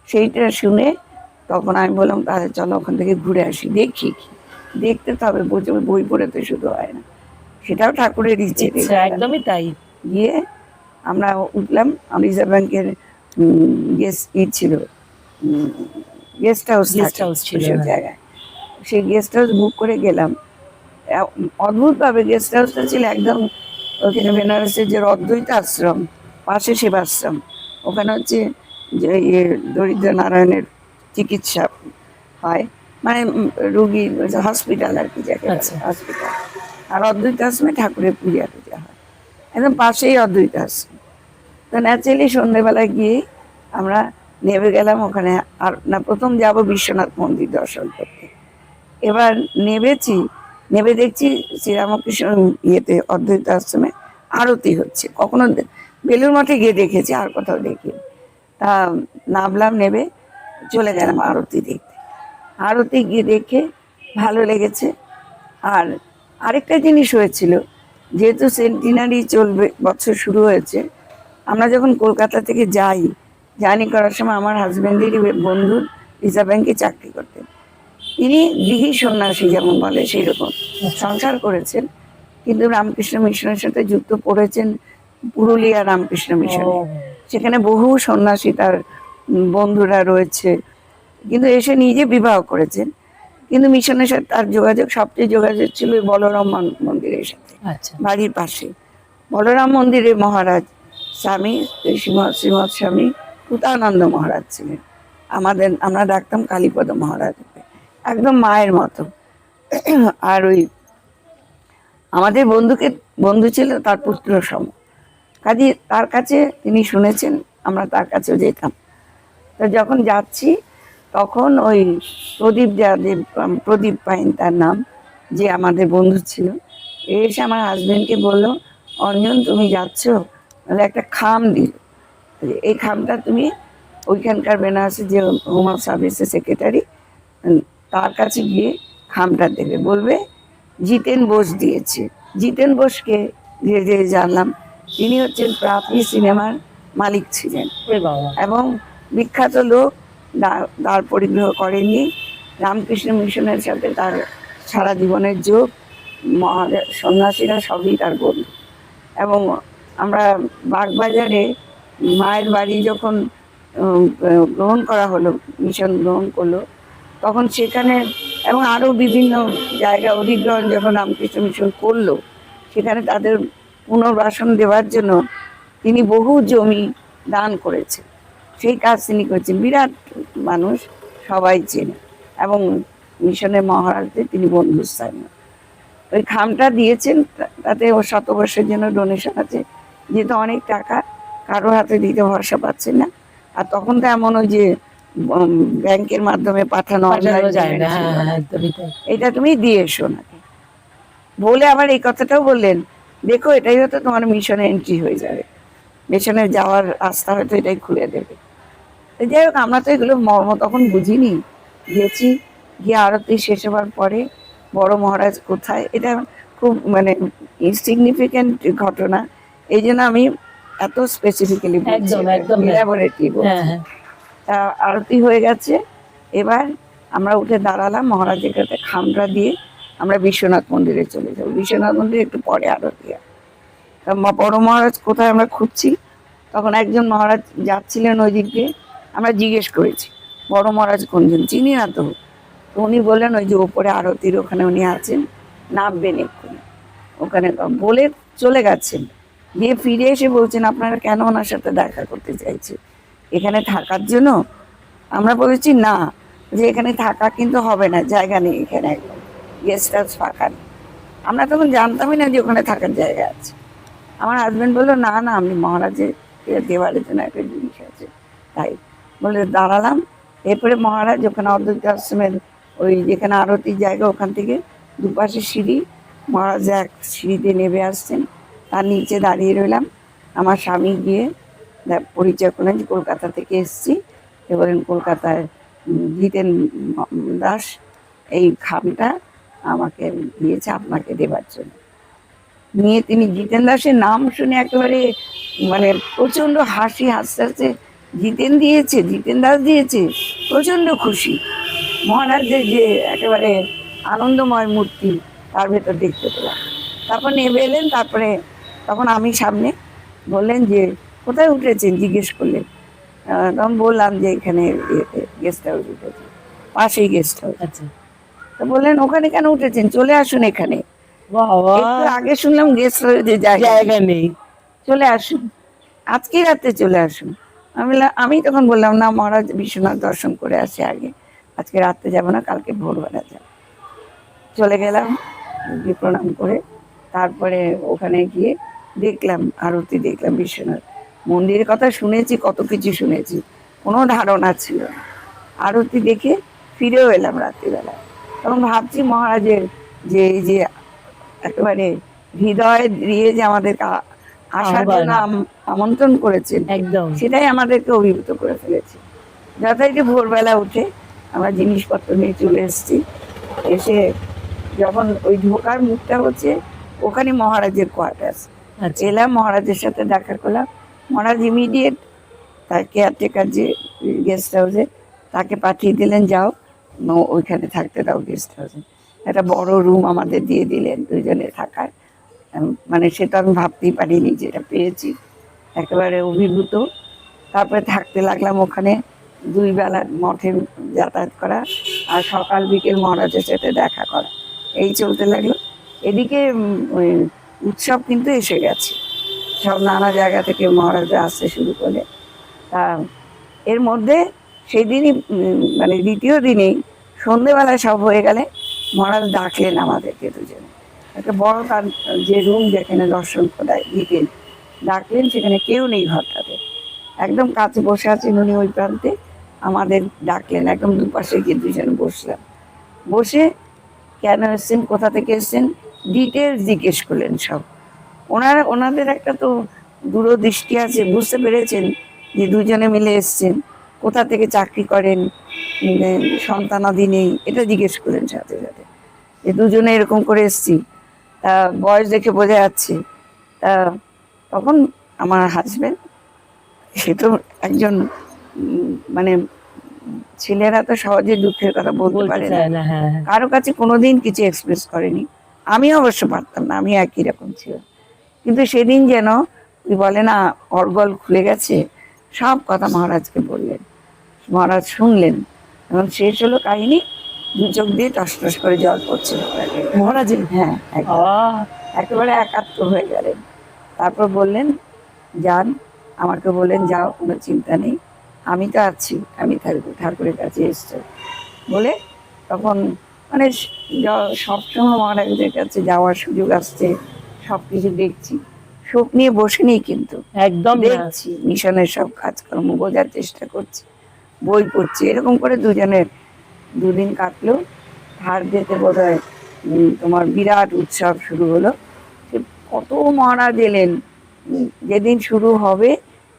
সেইটা শুনে তখন আমি বললাম তাহলে চলো ওখান থেকে ঘুরে আসি, দেখি কি। দেখতে তো হবে, বই পড়ে তো শুধু হয় না, সেটাও ঠাকুরের ইচ্ছে। একদমই তাই। গিয়ে আমরা উঠলাম, রিজার্ভ ব্যাংকের ছিল গেস্ট হাউস ছিল জায়গায়, সেই গেস্ট হাউস বুক করে গেলাম। অদ্ভুতভাবে গেস্ট হাউসটা ছিল একদম ওখানে বেনারসের যে অদ্বৈত আশ্রম, পাশে সেবাশ্রম, ওখানে হচ্ছে যে দরিদ্র নারায়ণের চিকিৎসা হয়, মানে রুগী হসপিটাল আর কি, যাকে হসপিটাল। আর অদ্বৈত আশ্রমে ঠাকুরের পূজা টুজা হয়, একদম পাশেই অদ্বৈত আশ্রম। তো ন্যাচারালি সন্ধ্যেবেলায় গিয়ে আমরা নেমে গেলাম ওখানে। আর না, প্রথম যাব বিশ্বনাথ মন্দির দর্শন করতে। এবার নেমেছি, নেবে দেখছি শ্রীরামকৃষ্ণ ইয়েতে অদ্বৈত আশ্রমে আরতি হচ্ছে। কখনো বেলুর মঠে গিয়ে দেখেছি, আর কোথাও দেখি। তা নামলাম, নেবে চলে গেলাম আরতি দেখতে। আরতি গিয়ে দেখে ভালো লেগেছে। আর আরেকটা জিনিস হয়েছিল, যেহেতু সেন্টিনারি চলবে, বছর শুরু হয়েছে, আমরা যখন কলকাতা থেকে যাই, জার্নি করার সময় আমার হাজব্যান্ডেরই বন্ধু রিজার্ভ ব্যাংকে চাকরি করতেন। তিনি গৃহী সন্ন্যাসী যেমন বলে সেই রকম সংসার করেছেন, কিন্তু রামকৃষ্ণ মিশনের সাথে যুক্ত পড়েছেন পুরুলিয়া রামকৃষ্ণ মিশনে। সেখানে বহু সন্ন্যাসী তার বন্ধুরা রয়েছে, কিন্তু এসে নিজে বিবাহ করেছেন। কিন্তু মিশনের সাথে তার যোগাযোগ, সবচেয়ে যোগাযোগ ছিল ওই বলরাম মন্দিরের সাথে, আচ্ছা। বাড়ির পাশে। বলরাম মন্দিরে মহারাজ স্বামী শ্রীমৎ স্বামী পুতানন্দ মহারাজ ছিলেন। আমরা ডাকতাম কালীপদ মহারাজ, একদম মায়ের মতো। আর ওই আমাদের বন্ধু ছিল তার পুত্র সম। কাজে তার কাছে তিনি শুনেছেন, আমরা তার কাছেও যেতাম। তো যখন যাচ্ছি তখন ওই প্রদীপ পাইন তার নাম, যে আমাদের বন্ধু ছিল, এসে আমার হাজবেন্ডকে বললো, অঞ্জন তুমি যাচ্ছ, তাহলে একটা খাম দিল, এই খামটা তুমি ওইখানকার বেনারসে যে হোম সার্ভিসের সেক্রেটারি, তার কাছে গিয়ে খামটা দেবে, বলবে জিতেন বোস দিয়েছে। জিতেন বোসকে ধীরে ধীরে জানলাম, তিনি হচ্ছেন প্রাপ্তি সিনেমার মালিক ছিলেন এবং বিখ্যাত লোক। দ্বার পরিগ্রহ করেননি, রামকৃষ্ণ মিশনের সাথে তার সারা জীবনের যোগ, সন্ন্যাসীরা সবই তার বন্ধু। এবং আমরা বাগবাজারে মায়ের বাড়ি যখন গ্রহণ করা হলো, মিশন গ্রহণ করলো, তখন সেখানে এবং আরও বিভিন্ন জায়গা অধিগ্রহণ যখন রামকৃষ্ণ মিশন করলো, সেখানে তাদের পুনর্বাসন দেওয়ার জন্য তিনি বহু জমি দান করেছেন। সেই কাজ তিনি করেছেন। বিরাট মানুষ, সবাই চেনে, এবং মিশনের মহারাজদের তিনি বন্ধুস্থানীয়। ওই খামটা দিয়েছেন, তাতে ও শতবর্ষের জন্য ডোনেশন আছে, যেহেতু অনেক টাকা কারোর হাতে দিতে ভরসা পাচ্ছেন না। আর তখন তো এমন ওই যে ব্যাংকের মাধ্যমে পাঠানো যায় না। এটা তুমি দিয়ে এসো নাকি বলে আবার এই কথাটাও বললেন, দেখো এটাই হয়তো তোমার মিশনে এন্ট্রি হয়ে যাবে, মিশনে যাওয়ার রাস্তা হয়তো এটাই খুলে দেবে। যাই হোক, আমরা তো এগুলো মর্ম তখন বুঝিনি। গেছি, গিয়ে আরতি শেষ হবার পরে বড় মহারাজ কোথায়, এটা খুব মানে ইনসিগনিফিকেন্ট ঘটনা, এই জন্য আমি এত স্পেসিফিক্যালি তা আরতি হয়ে গেছে। এবার আমরা উঠে দাঁড়ালাম, মহারাজের কাছে খামটা দিয়ে আমরা বিশ্বনাথ মন্দিরে চলে যাবো। বিশ্বনাথ মন্দিরে একটু পরে আরতি। তা বড় মহারাজ কোথায় আমরা খুঁজছি, তখন একজন মহারাজ যাচ্ছিলেন ওই দিক দিয়ে। আমরা জিজ্ঞেস করেছি, বড় মহারাজ কোনজন, চিনি না তো। উনি বললেন ওই যে ওপরে আরতির ওখানে উনি আছেন, নামবেন এক্ষুনি। ওখানে বলে চলে গেছেন। গিয়ে ফিরে এসে বলছেন, আপনারা কেন ওনার সাথে দেখা করতে চাইছে, এখানে থাকার জন্য? আমরা বলেছি না, যে এখানে থাকা কিন্তু হবে না, জায়গা নেই এখানে, একদম গেস্ট হাউস ফাঁকা নেই। আমরা তখন জানতামই না যে ওখানে থাকার জায়গা আছে। আমার হাজব্যান্ড বললো, না না, আমি মহারাজের দেওয়ালের জন্য একটা জিনিস আছে, তাই বলে দাঁড়ালাম। এরপরে মহারাজ ওখানে অদ্বৈত আশ্রমের ওই যেখানে আরতির জায়গা, ওখান থেকে দুপাশে সিঁড়ি, মহারাজ এক সিঁড়িতে নেমে আসছেন, তার নিচে দাঁড়িয়ে রইলাম। আমার স্বামী গিয়ে পরিচয় করলেন যে কলকাতা থেকে এসেছি। বলেন কলকাতায় জিতেন দাস এই খামটা আমাকে দিয়েছে আপনাকে দেবার জন্য। নিয়ে তিনি জিতেন দাসের নাম শুনে একেবারে মানে প্রচন্ড হাসি, হাসতে হাসতে, জিতেন দিয়েছে, জিতেন দাস দিয়েছে, প্রচন্ড খুশি। মহারাজের যে একেবারে আনন্দময় মূর্তি তার ভেতর দেখতে পেলাম। তারপর নেমে এলেন। তারপরে তখন আমি সামনে, বললেন যে কোথায় উঠেছেন জিজ্ঞেস করলেন। তখন বললাম যে এখানে গেস্ট হাউস উঠেছে, পাশেই গেস্ট হাউস। আচ্ছা। তো বললেন ওখানে কেন উঠেছেন, চলে আসুন এখানে। একটু আগে শুনলাম গেস্ট হাউসে জায়গা নেই, চলে আসুন, আজকে রাতে চলে আসুন। আমি তখন বললাম, না মহারাজ বিশ্বনাথ দর্শন করে আসি আগে, আজকে রাতে যাবো না, কালকে ভোরবেলা যাবো। চলে গেলাম প্রণাম করে। তারপরে ওখানে গিয়ে দেখলাম আরতি, দেখলাম বিশ্বনাথ মন্দিরের কথা শুনেছি, কত কিছু শুনেছি, কোনো ধারণা ছিল না। আরতি দেখে ফিরেও এলাম রাত্রিবেলা। তখন ভাবছি মহারাজের যে এই যে একেবারে হৃদয় দিয়ে যে আমাদেরকে আসার আহ্বান। জন্য আমন্ত্রণ করেছেন, একদম। সেটাই আমাদেরকে অভিভূত করে ফেলেছে। যথারীতি ভোরবেলা উঠে আমরা জিনিসপত্র নিয়ে চলে এসেছি। এসে যখন ওই ঢোকার মুখটা হচ্ছে ওখানে মহারাজের কোয়ার্টার্স, আচ্ছা। এলাম মহারাজের সাথে দেখা করলাম। মহারাজ ইমিডিয়েট তার কেয়ারটেকার যে গেস্ট হাউসে তাকে পাঠিয়ে দিলেন, যাও ওইখানে থাকতে দাও গেস্ট হাউসে। একটা বড় রুম আমাদের দিয়ে দিলেন দুজনে থাকার। মানে সেটা আমি ভাবতেই পারিনি যে এটা পেয়েছি, একেবারে অভিভূত। তারপরে থাকতে লাগলাম ওখানে, 2 বেলা মঠে যাতায়াত করা আর সকাল বিকেল মহারাজের সাথে দেখা করা, এই চলতে লাগলো। এদিকে ওই উৎসব কিন্তু এসে গেছে, সব নানা জায়গা থেকে মহারাজা আসতে শুরু করে। তা এর মধ্যে সেই দিনই মানে দ্বিতীয় দিনেই সন্ধেবেলায় সব হয়ে গেলে মহারাজ ডাকলেন আমাদেরকে দুজনে। একটা বড় তার যে রুম যেখানে দর্শন করায় দিতেন, ডাকলেন। সেখানে কেউ নেই ঘরটাতে, একদম কাছে বসে আছেন উনি ওই প্রান্তে। আমাদের ডাকলেন, একদম দুপাশে গিয়ে দুজনে বসলাম। বসে কেন এসছেন, কোথা থেকে এসছেন, ডিটেলস জিজ্ঞেস করলেন সব। ওনাদের একটা তো দূরদৃষ্টি আছে, বুঝতে পেরেছেন যে দুজনে মিলে এসছেন, কোথা থেকে চাকরি করেন, সন্তানাদি নেই, এটা জিজ্ঞেস করলেন সাথে সাথে। যে দুজনে এরকম করে এসছি, তা বয়স দেখে বোঝা যাচ্ছে। তা তখন আমার হাজবেন্ড, সে তো একজন মানে ছেলেরা তো সহজে দুঃখের কথা বলতে পারে না, হ্যাঁ। কারো কাছে কোনোদিন কিছু এক্সপ্রেস করেনি। আমি অবশ্য পারতাম না, আমি একই রকম ছিল। কিন্তু সেদিন যেন ওই বলে না অর্গল খুলে গেছে, সব কথা মহারাজকে বললেন। মহারাজ শুনলেন এবং শেষ হলো কাহিনী। 2 চোখ দিয়ে টস টস করে জল পড়ছিল মহারাজের। হ্যাঁ, একেবারে একাত্ম হয়ে গেলেন। তারপর বললেন, যান, আমাকে বললেন যাও, কোনো চিন্তা নেই, আমি তো আছি, আমি থাকবো, ঠাকুরের কাছে এসছো বলে। তখন মানে সবসময় মহারাজদের কাছে যাওয়ার সুযোগ আসছে, সব কিছু দেখছি, শোক নিয়ে বসে নেই কিন্তু, একদম দেখছি মিশনের সব কাজকর্ম বোঝার চেষ্টা করছি, বই পড়ছি। এরকম করে দুজনের 2 দিন কাটলো। ধার যেতে বোধ হয় তোমার বিরাট উৎসব শুরু হলো। সে কত মহারাজ এলেন। যেদিন শুরু হবে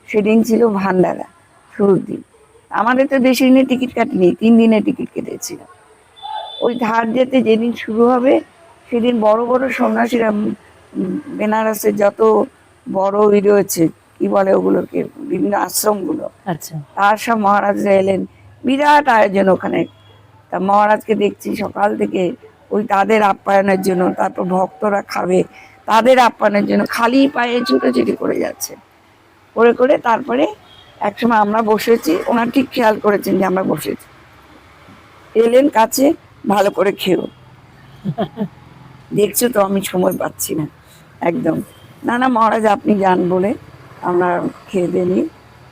সেদিন ছিল ভান্ডারা, শুরুর দিন। আমাদের তো বেশি দিনের টিকিট কাটিনি, 3 দিনের টিকিট কেটেছিলাম। ওই ধার যেতে যেদিন শুরু হবে সেদিন বড় বড় সন্ন্যাসীরা, বেনারসের যত বড় রয়েছে, কি বলে ওগুলোকে, বিভিন্ন আশ্রমগুলো, আচ্ছা, তার সব মহারাজরা এলেন, বিরাট আয়োজন ওখানে। তা মহারাজকে দেখছি সকাল থেকে ওই তাদের আপ্যায়নের জন্য, তারপর ভক্তরা খাবে তাদের আপ্যায়নের জন্য খালি পায়ে ছুটোছুটি করে যাচ্ছে, করে করে তারপরে একসময় আমরা বসেছি, ওনার ঠিক খেয়াল করেছেন যে আমরা বসেছি, এলেন কাছে, ভালো করে খেও, দেখছো তো আমি সময় পাচ্ছি না একদম। না না মহারাজ আপনি যান বলে আমরা খেয়ে দিয়ে নিই।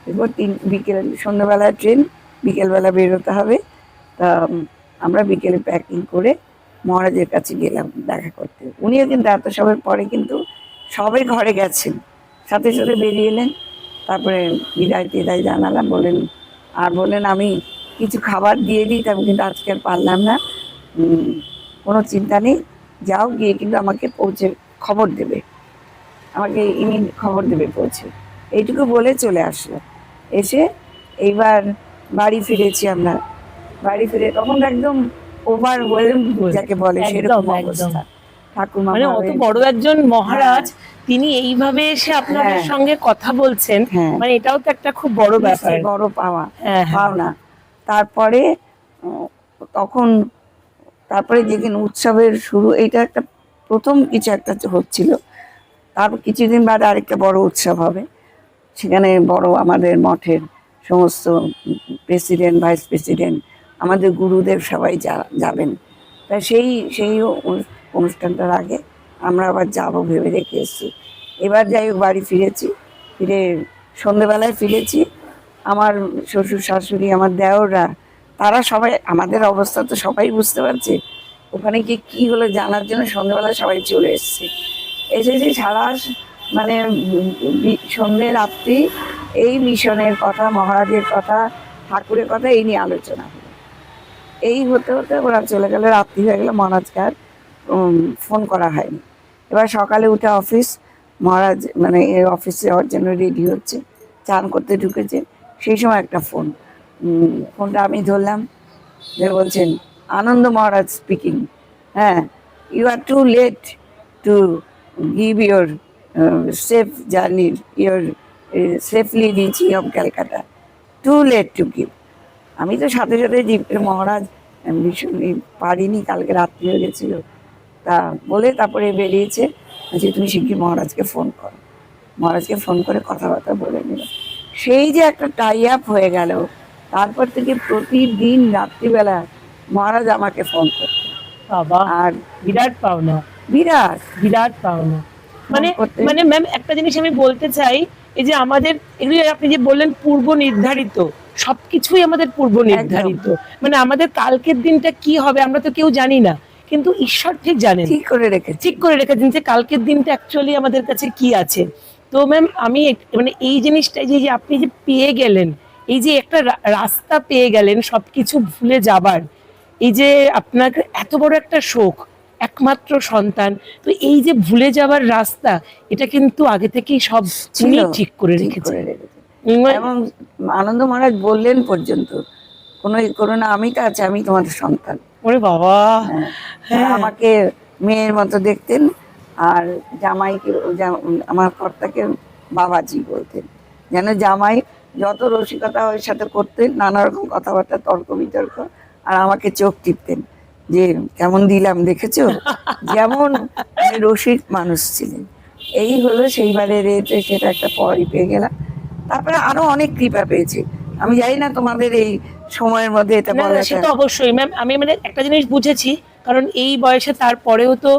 এরপর বিকেল, সন্ধ্যাবেলায় ট্রেন, বিকেলবেলা বেরোতে হবে। তা আমরা বিকেলে প্যাকিং করে মহারাজের কাছে গেলাম দেখা করতে। উনিও কিন্তু এত সবের পরে কিন্তু সবে ঘরে গেছেন, সাথে সাথে বেরিয়ে এলেন। তারপরে বিদায় টিদায় জানালাম, বলেন আর বললেন আমি কিছু খাবার দিয়ে দিই, আমি কিন্তু আজকে আর পারলাম না, কোনো চিন্তা নেই, যাও, গিয়ে কিন্তু আমাকে পৌঁছে খবর দেবে, আমাকে খবর দেবে পৌঁছে। এইটুকু বলে চলে আসলো। এসে এইবার বাড়ি ফিরেছি আমরা। বাড়ি ফিরে তখন একদম ওভার যাকে বলে সেরকম অবস্থা। ঠাকুমা মানে অত বড় একজন মহারাজ, তিনি এইভাবে এসে আপনাদের সঙ্গে কথা বলছেন, মানে এটাও তো একটা খুব বড় ব্যাপার, বড় পাওয়া, পাওনা। তারপরে তখন তারপরে যেদিন উৎসবের শুরু, এইটা একটা প্রথম কিছু একটা হচ্ছিল। তারপর কিছুদিন বাদে আরেকটা বড় উৎসব হবে, সেখানে বড় আমাদের মঠের সমস্ত প্রেসিডেন্ট, ভাইস প্রেসিডেন্ট, আমাদের গুরুদেব সবাই যাবেন। তাই সেই অনুষ্ঠানটার আগে আমরা আবার যাবো ভেবে রেখে এসেছি। এবার যাই হোক বাড়ি ফিরেছি, ফিরে সন্ধেবেলায় ফিরেছি। আমার শ্বশুর শাশুড়ি, আমার দেওররা, তারা সবাই, আমাদের অবস্থা তো সবাই বুঝতে পারছে। ওখানে গিয়ে কী হলো জানার জন্য সন্ধেবেলায় সবাই চলে এসছে। এসেছি সারা মানে সন্ধ্যে রাত্রি এই মিশনের কথা, মহারাজের কথা, ঠাকুরের কথা, এই নিয়ে আলোচনা হলো। এই হতে হতে ওরা চলে গেলে রাত্রি হয়ে গেল, মহারাজকে আর ফোন করা হয়নি। এবার সকালে উঠে অফিস, মহারাজ মানে এই অফিসে যাওয়ার জন্য রেডি হচ্ছে, চান করতে ঢুকেছে, সেই সময় একটা ফোন। ফোনটা আমি ধরলাম, যে বলছেন আনন্দ মহারাজ স্পিকিং, হ্যাঁ, you are too late to give your safe journey, your safely reaching of Calcutta, too late to give. আমি তো সাথে সাথে জিপের মহারাজ ভীষণ পারিনি, কালকে রাত্রি হয়ে গেছিলো, তা বলে তারপরে বেরিয়েছে যে তুমি শিগগির মহারাজকে ফোন করো। মহারাজকে ফোন করে কথাবার্তা বলে নিল। সেই যে একটা টাই আপ হয়ে গেল, তারপর থেকে প্রতিদিন রাত্রিবেলা মহারাজ আমাকে ফোন করতো। বাবা, আর বিরাট পাওনা, বিরাট বিরাট পাওনা। মানে করতে মানে ম্যাম একটা জিনিস আমি বলতে চাই, এই যে আমাদের এগুলি আপনি যে বললেন পূর্ব নির্ধারিত, সবকিছুই আমাদের পূর্ব নির্ধারিত। মানে আমাদের কালকের দিনটা কি হবে আমরা তো কেউ জানি না, কিন্তু ঈশ্বর ঠিক জানেন, ঠিক করে রেখেছি। ঠিক করে রেখেছেন যে কালকের দিনটা অ্যাকচুয়ালি আমাদের কাছে কি আছে। তো ম্যাম আমি মানে এই জিনিসটা যে যে আপনি যে পেয়ে গেলেন, এই যে একটা রাস্তা পেয়ে গেলেন সবকিছু ভুলে যাবার, এই যে আপনাকে এত বড় একটা শোক, একমাত্র সন্তান, তো এই যে ভুলে যাবার রাস্তা, এটা কিন্তু আগে থেকেই সব ছিল, ঠিক করে ঠিক রেখেছেন। করে রেখেছে। এবং আনন্দ মহারাজ বললেন পর্যন্ত, কোনো করোনা, আমি তো আছি, আমি তোমাদের সন্তান। ওরে বাবা, হ্যাঁ, হ্যাঁ, আমাকে মেয়ের মতো দেখতেন, আর জামাইকে আমার কর্তাকে বাবাজি বলতেন, যেন জামাই যত রসিকতা ওর সাথে করতেন, নানা রকম কথাবার্তা, তর্ক বিতর্ক, আর আমাকে চোখ টিপতেন যে কেমন দিলাম দেখেছো, যেমন রসিক মানুষ ছিলেন। এই হলো সেইবারে রেটে, সেটা একটা পরই পেয়ে গেলাম। তারপরে আরো অনেক কৃপা পেয়েছি, আমি জানি না তোমাদের এই সময়ের মধ্যে এটা না বলা। সে তো অবশ্যই ম্যাম, আমি মানে একটা জিনিস বুঝেছি, কারণ এই বয়সে তারপরেও তো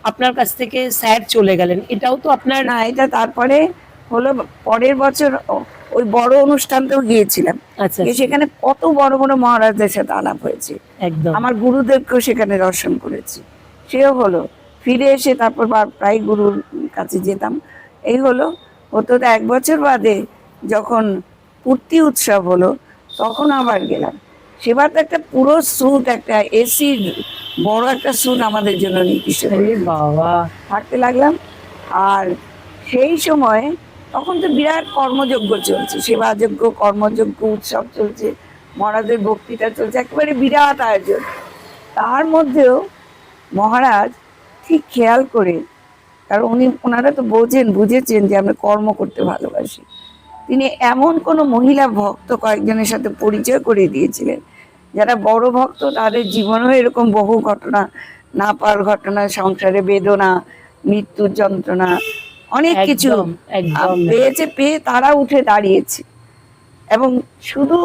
আপনার কাছ থেকে স্যার চলে গেলেন, এটাও তো আপনার। না, এটা তারপরে হলো পরের বছর ওই বড় অনুষ্ঠানতেও গিয়েছিলাম। আচ্ছা, সেখানে কত বড় বড় মহারাজদের সাথে আলাপ হয়েছে, একদম আমার গুরুদেবকেও সেখানে দর্শন করেছি। সেও হলো, ফিরে এসে তারপর প্রায় গুরুর কাছে যেতাম। এই হলো, হতো তো 1 বছর বাদে যখন পূর্তি উৎসব হলো, তখন আবার গেলাম। সেবার তো একটা পুরো স্যুট, একটা এসির বড় একটা স্যুট আমাদের জন্য নির্দিষ্ট করে বাবা থাকতে লাগলাম। আর সেই সময় তখন তো বিরাট কর্মযজ্ঞ চলছে, সেবাযজ্ঞ, কর্মযজ্ঞ, উৎসব চলছে, মহারাজের বক্তৃতা চলছে, একেবারে বিরাট আয়োজন। তার মধ্যেও মহারাজ ঠিক খেয়াল করে, কারণ ওনারা তো বুঝেছেন যে আমরা কর্ম করতে ভালোবাসি, তিনি এমন কোনো মহিলা ভক্ত কয়েকজনের সাথে পরিচয় করে দিয়েছিলেন, যারা বড় ভক্ত, তাদের জীবনেও এরকম বহু ঘটনা, না পাওয়ার ঘটনা, সংসারে বেদনা, মৃত্যুর যন্ত্রণা, অনেক কিছু পেয়েছে, পেয়ে তারা উঠে দাঁড়িয়েছে। এবং শুধু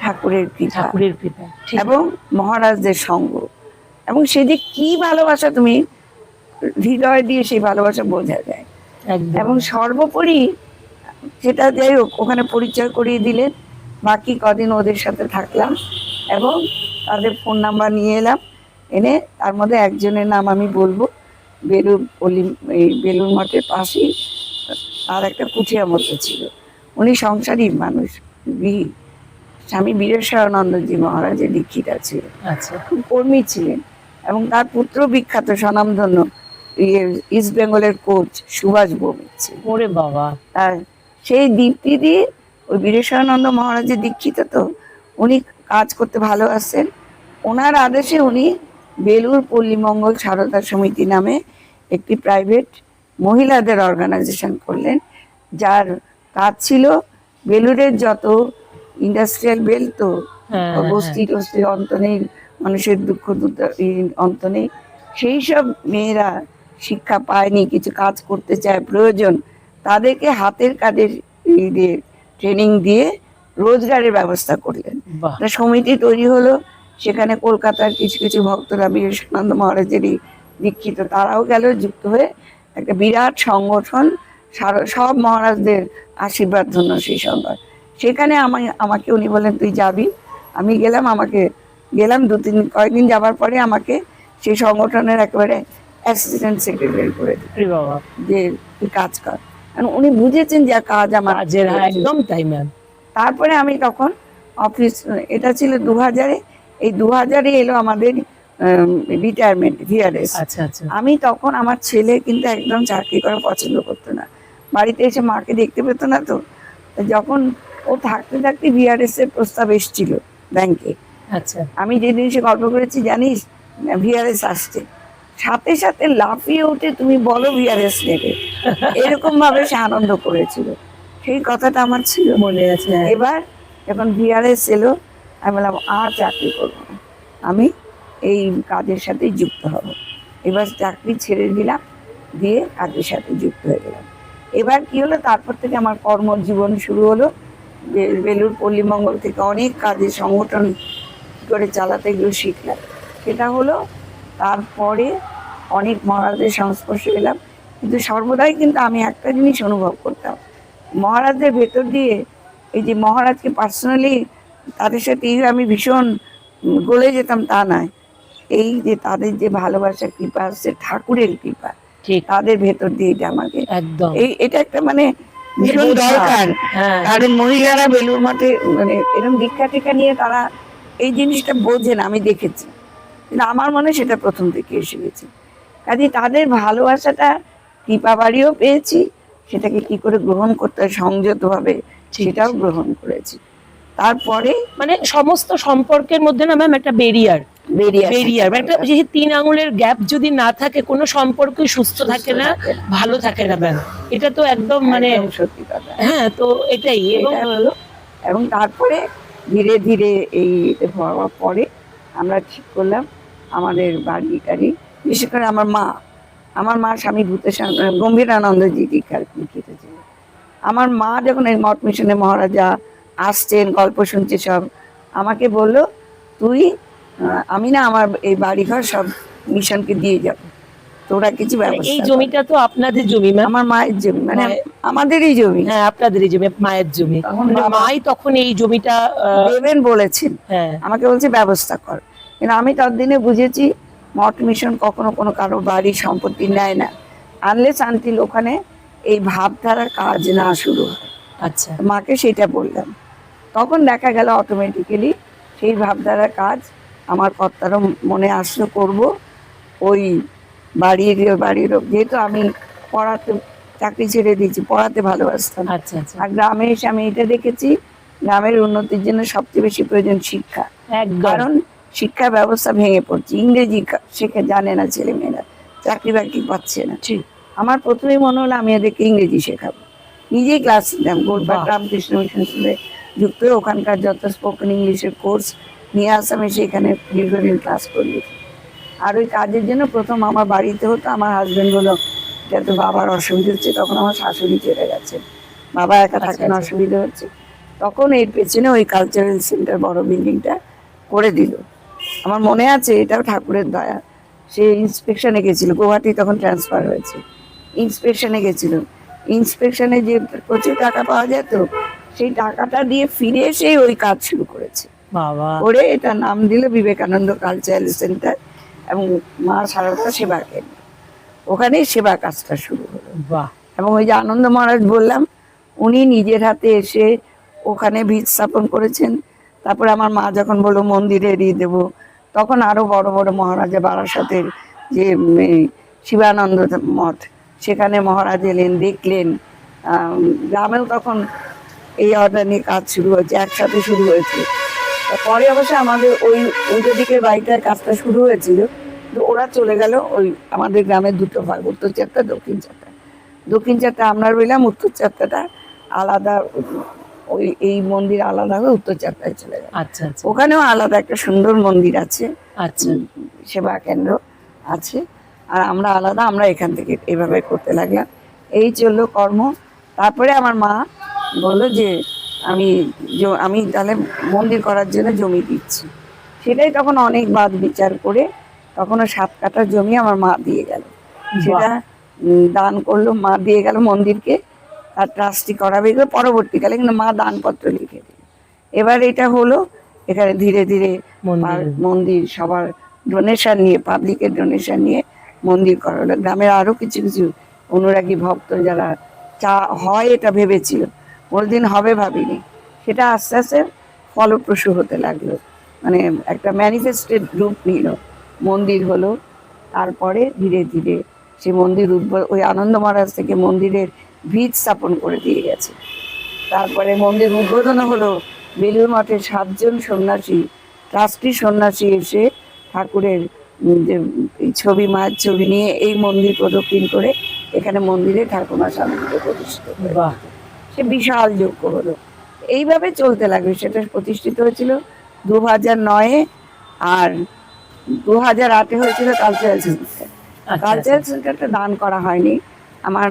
ঠাকুরের কৃপা এবং মহারাজদের সঙ্গ, এবং সে যে কি ভালোবাসা, তুমি হৃদয় দিয়ে সেই ভালোবাসা বোঝা যায়। এবং সর্বোপরি সেটা যাই হোক, ওখানে পরিচয় করিয়ে দিলেন, বাকি কদিন ওদের সাথে থাকলাম এবং তাদের ফোন নাম্বার নিয়ে এলাম, এনে তার মধ্যে একজনের নাম আমি বলবো, এই বেলুর মঠের পাশেই তার একটা কুঠিয়া মতো ছিল, উনি সংসারী মানুষ, স্বামী বীরেশ্বরানন্দজি মহারাজের দীক্ষিতা ছিলেন, খুব কর্মী ছিলেন, এবং তার পুত্র বিখ্যাত স্বনামধন্য ইস্ট বেঙ্গলের কোচ সুভাষ ভৌমিক ছিলেন। ওরে বাবা, সেই দীপ্তি দিয়ে ওই বীরেশ্বরানন্দ মহারাজের দীক্ষিত, তো উনি কাজ করতে ভালোবাসেন। ওনার আদেশে উনি বেলুর পল্লীমঙ্গল সারদা সমিতি নামে একটি প্রাইভেট মহিলাদের অর্গানাইজেশন করলেন, যার কাজ ছিল বেলুরের যত ইন্ডাস্ট্রিয়াল বেল, তো বস্তি টস্তি অন্ত নেই, মানুষের দুঃখ অন্ত নেই, সেই সব মেয়েরা শিক্ষা পায়নি, কিছু কাজ করতে চায়, প্রয়োজন, তাদেরকে হাতের কাজের ট্রেনিং দিয়ে রোজগারের ব্যবস্থা করলেন। একটা সমিতি তৈরি হলো, সেখানে কলকাতার কিছু কিছু ভক্তরা বীরেশ্বরানন্দ মহারাজেরই দীক্ষিত, তারাও গেল যুক্ত হয়ে একটা বিরাট সংগঠন, সব মহারাজদের আশীর্বাদ ধন্য সেই সংগঠন। সেখানে আমাকে উনি বললেন তুই যাবি, আমি গেলাম, গেলাম কয়েকদিন যাবার পরে আমাকে সেই সংগঠনের একেবারে অ্যাসিস্ট্যান্ট সেক্রেটারি করে দিল, যে তুই কাজ কর, উনি বুঝেছেন যে কাজ আমার একদম তাই ম্যাম। তারপরে আমি তখন অফিস, এটা ছিল 2000-এ, এই 2000-এ এলো আমাদের রিটায়ারমেন্ট ভিআরএস। আচ্ছা আচ্ছা। আমি তখন, আমার ছেলে কিন্তু একদম চাকরি করা পছন্দ করতো না, বাড়িতে এসে মাকে দেখতে পেতো না। তো যখন ও থাকতে থাকতে ভিআরএস এর প্রস্তাব এসেছিল ব্যাংকে, আচ্ছা। আমি যেদিন সে গল্প করেছি জানিস, ভিআরএস আসছে, সাথে সাথে লাফিয়ে উঠে তুমি বলো ভিআরএস নেবে, এরকম ভাবে সে আনন্দ করেছিল। সেই কথাটা আমার ছিল মনে আছে। এবার যখন ভিআরএস এলো, আমি বললাম আর চাকরি করবো না, আমি এই কাজের সাথে যুক্ত হব। এবার চাকরি ছেড়ে দিলাম, দিয়ে কাজের সাথে যুক্ত হয়ে গেলাম। এবার কি হলো, তারপর থেকে আমার কর্মজীবন শুরু হলো। যে বেলুর পল্লীমঙ্গল থেকে অনেক কাজের সংগঠন কী করে চালাতে এগুলো শিখলাম। সেটা হলো, তারপরে অনেক মহারাজের সংস্পর্শে এলাম। কিন্তু সর্বদাই কিন্তু আমি একটা জিনিস অনুভব করতাম, মহারাজদের ভেতর দিয়ে, এই যে মহারাজকে পার্সোনালি তাদের সাথে আমি ভীষণ গলে যেতাম তা নয়, এই যে তাদের যে ভালোবাসার কৃপা আসছে, ঠাকুরের কৃপা, ঠিক। তাদের ভেতর দিয়ে এটা আমাকে একদম এটা একটা মানে ভীষণ দরকার। কারণ মহিলারা বেলুর মঠে মানে এরকম দীক্ষা টিকা নিয়ে তারা এই জিনিসটা বোঝে না, আমি দেখেছি। কিন্তু আমার মনে হয় সেটা প্রথম থেকে এসে গেছে। কাজে তাদের ভালোবাসাটা কৃপা বাড়িও পেয়েছি, সেটাকে কি করে গ্রহণ করতে হয় সংযতভাবে, সেটাও গ্রহণ করেছি। তারপরে মানে সমস্ত সম্পর্কের মধ্যে না ম্যাম একটা বেরিয়ার, একটা যে 3 আঙুলের গ্যাপ যদি না থাকে, কোনো সম্পর্কই সুস্থ থাকে না, ভালো থাকে না ম্যাম। এটা তো একদম মানে সত্যি কথা। হ্যাঁ, তো এটাই। এবং তারপরে ধীরে ধীরে এই হওয়ার পরে আমরা ঠিক করলাম আমাদের বাড়ি, বিশেষ করে আমার মা স্বামী গম্ভীরানন্দজি দীক্ষার দীক্ষিত ছিল। আমার মা যখন এই মঠ মিশনে মহারাজা আসছেন, গল্প শুনছে সব, আমাকে বললো তুই আমি না আমার এই বাড়িঘর সব মিশনকে দিয়ে যাব, তোরা কিছু ব্যবস্থা। এই জমিটা তো আপনাদের জমি ম্যাম? আমার মায়ের জমি, মানে আমাদেরই জমি। হ্যাঁ, আপনাদেরই জমি, মায়ের জমি। মাই তখন এই জমিটা দেবেন বলেছেন, আমাকে বলছে ব্যবস্থা কর। কিন্তু আমি ততদিনে বুঝেছি মঠ মিশন কখনো কোনো কারো বাড়ি সম্পত্তি নেয় না, আনলেস আনটিল ওখানে এই ভাবধারার কাজ না শুরু হয়। আচ্ছা। মাকে সেটা বললাম, তখন দেখা গেল অটোমেটিক্যালি সেই ভাবধারার কাজ আমার কর্তারও মনে আসলো করব। ওই বাড়ির যেহেতু আমি পড়াতে চাকরি ছেড়ে দিয়েছি, পড়াতে ভালোবাসতাম। আচ্ছা আচ্ছা। আর গ্রামে এসে আমি এটা দেখেছি, গ্রামের উন্নতির জন্য সবচেয়ে বেশি প্রয়োজন শিক্ষা। কারণ শিক্ষা ব্যবস্থা ভেঙে পড়ছে, ইংরেজি শেখা জানে না ছেলেমেয়েরা, চাকরি বাকরি পাচ্ছে না। আমার প্রথমেই মনে হলো আমি এদেরকে ইংরেজি শেখাবো। নিজেই ক্লাস নিতাম, গোলপাট রামকৃষ্ণ মিশন স্কুলে যুক্ত হয়ে ওখানকার যত স্পোকেন ইংলিশের কোর্স নিয়ে আসতাম, সেখানে দীর্ঘদিন ক্লাস করিয়েছি। আর ওই কাজের জন্য প্রথম আমার বাড়িতে হতো, আমার হাজবেন্ড বললো যাতে বাবার অসুবিধা হচ্ছে, তখন আমার শাশুড়ি চলে গেছে, বাবা একা থাকেন, অসুবিধা হচ্ছে, তখন এর পেছনে ওই কালচারাল সেন্টার বড় বিল্ডিংটা করে দিল। আমার মনে আছে, এটাও ঠাকুরের দয়া। সে ইন্সপেকশনে গেছিল, গুয়াহাটি তখন ট্রান্সফার হয়েছে, ইন্সপেকশনে গেছিল। ইন্সপেকশনে যে প্রচুর টাকা পাওয়া যেত, সেই টাকাটা দিয়ে ফিরে এসে ওই কাজ শুরু করেছে। করে এটা নাম দিল বিবেকানন্দ কালচারাল সেন্টার এবং মা সারদা সেবা কেন্দ্র। ওখানে সেবা কাজটা শুরু হলো। এবং ওই যে আনন্দ মহারাজ বললাম, উনি নিজের হাতে এসে ওখানে ভিত স্থাপন করেছেন। তারপরে আমার মা যখন বললো মন্দিরে দিয়ে দেবো, তখন আরো বড় বড় মহারাজা, বারাসাতের যে শিবানন্দ মঠ, সেখানে মহারাজ এলেন, দেখলেন। গ্রামেও তখন এই অর্ডার নিয়ে কাজ শুরু হয়েছে, একসাথে শুরু হয়েছে। পরে অবশ্য আমাদের ওই উল্টো দিকের বাড়িটার কাজটা শুরু হয়েছিল, তো ওরা চলে গেল। ওই আমাদের গ্রামের দুটো ভাগ, উত্তর চারটা দক্ষিণ চারটা। দক্ষিণ চারটা আমরা রইলাম, উত্তর চারটাটা আলাদা, ওই এই মন্দির আলাদা হয়ে উত্তর চারটায় চলে গেল। আচ্ছা। ওখানেও আলাদা একটা সুন্দর মন্দির আছে, আচ্ছা, সেবা কেন্দ্র আছে। আর আমরা আলাদা, আমরা এখান থেকে এভাবে করতে লাগলাম। এই চললো কর্ম। তারপরে আমার মা বললো যে আমি তাহলে মন্দির করার জন্য জমি দিচ্ছি। সেটাই তখন অনেক বাদ বিচার করে তখনও 7 কাঠা জমি আমার মা দিয়ে গেল। সেটা দান করলো, মা দিয়ে গেল মন্দিরকে, আর ট্রাস্টি করাবে এগুলো পরবর্তীকালে, কিন্তু মা দানপত্র লিখে দিল। এবার এটা হলো, এখানে ধীরে ধীরে মন্দির সবার ডোনেশন নিয়ে, পাবলিকের ডোনেশন নিয়ে মন্দির করা হলো। গ্রামের আরো কিছু কিছু অনুরাগী ভক্ত যারা হয় এটা ভেবেছিল, কোনোদিন হবে ভাবিনি, সেটা আস্তে আস্তে ফলপ্রসূ হতে লাগলো। মানে একটা ম্যানিফেস্টেড রূপ নিল মন্দির হলো। তারপরে ধীরে ধীরে সে মন্দির ওই আনন্দ মহারাজ থেকে মন্দিরের ভিত স্থাপন করে দিয়ে গেছে। তারপরে মন্দির উদ্বোধন হলো, বেলুড় মঠের 7জন সন্ন্যাসী, ট্রাস্টি সন্ন্যাসী এসে ঠাকুরের যে ছবি, মায়ের ছবি নিয়ে এই মন্দির প্রদক্ষিণ করে এখানে মন্দিরে ঠাকুমা স্বামীকে প্রতিষ্ঠিত করে। বাহ। সে বিশাল যজ্ঞ হলো। এইভাবে চলতে লাগবে। সেটা প্রতিষ্ঠিত হয়েছিল 2009-এ, আর 2008-এ হয়েছিল কালচারাল সেন্টার। কালচারাল সেন্টারটা দান করা হয়নি। আমার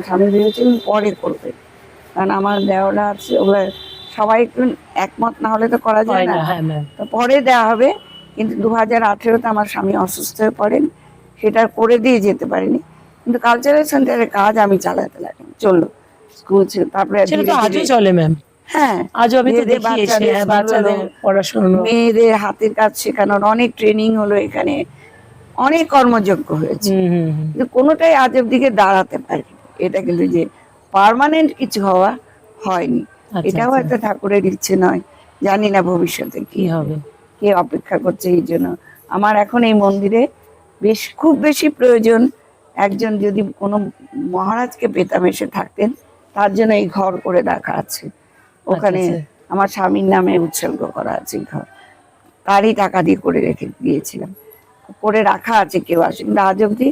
স্বামী ভেবেছিলেন পরে করবে, কারণ আমার দেওয়ারা আছে, ওগুলো সবাই একটু একমত না হলে তো করা যায় না। হ্যাঁ ম্যাম। তো পরে দেওয়া হবে, কিন্তু 2018-তে আমার স্বামী অসুস্থ হয়ে পড়েন, সেটা করে দিয়ে যেতে পারিনি। কিন্তু কালচারাল সেন্টারের কাজ আমি চালাতে লাগলাম, চললো স্কুল ছিল। তারপরে সেটা তো আজও চলে ম্যাম। হ্যাঁ, আজও আমি তো দেখি এসে বাচ্চাদের পড়াশোনা, মেয়েদের হাতের কাজ শেখানোর অনেক ট্রেনিং হলো এখানে, অনেক কর্মযোগ্য হয়েছে, কিন্তু কোনোটাই আজ অব্দিকে দাঁড়াতে পারেনি। এটা কিন্তু যে পার্মানেন্ট কিছু হওয়া হয়নি। এটাও একটা ঠাকুরের ইচ্ছে নয়, জানি না ভবিষ্যতে কি হবে, কে অপেক্ষা করছে। এই জন্য আমার এখন এই মন্দিরে খুব বেশি প্রয়োজন, একজন যদি কোনো মহারাজকে পেতাম এসে থাকতেন, তার জন্য এই ঘর করে রাখা আছে। ওখানে আমার স্বামীর নামে উৎসর্গ করা আছে ঘর, তারই টাকা দিয়ে করে রেখে দিয়েছিলাম, করে রাখা আছে, কেউ আসে। কিন্তু আজ অব্দি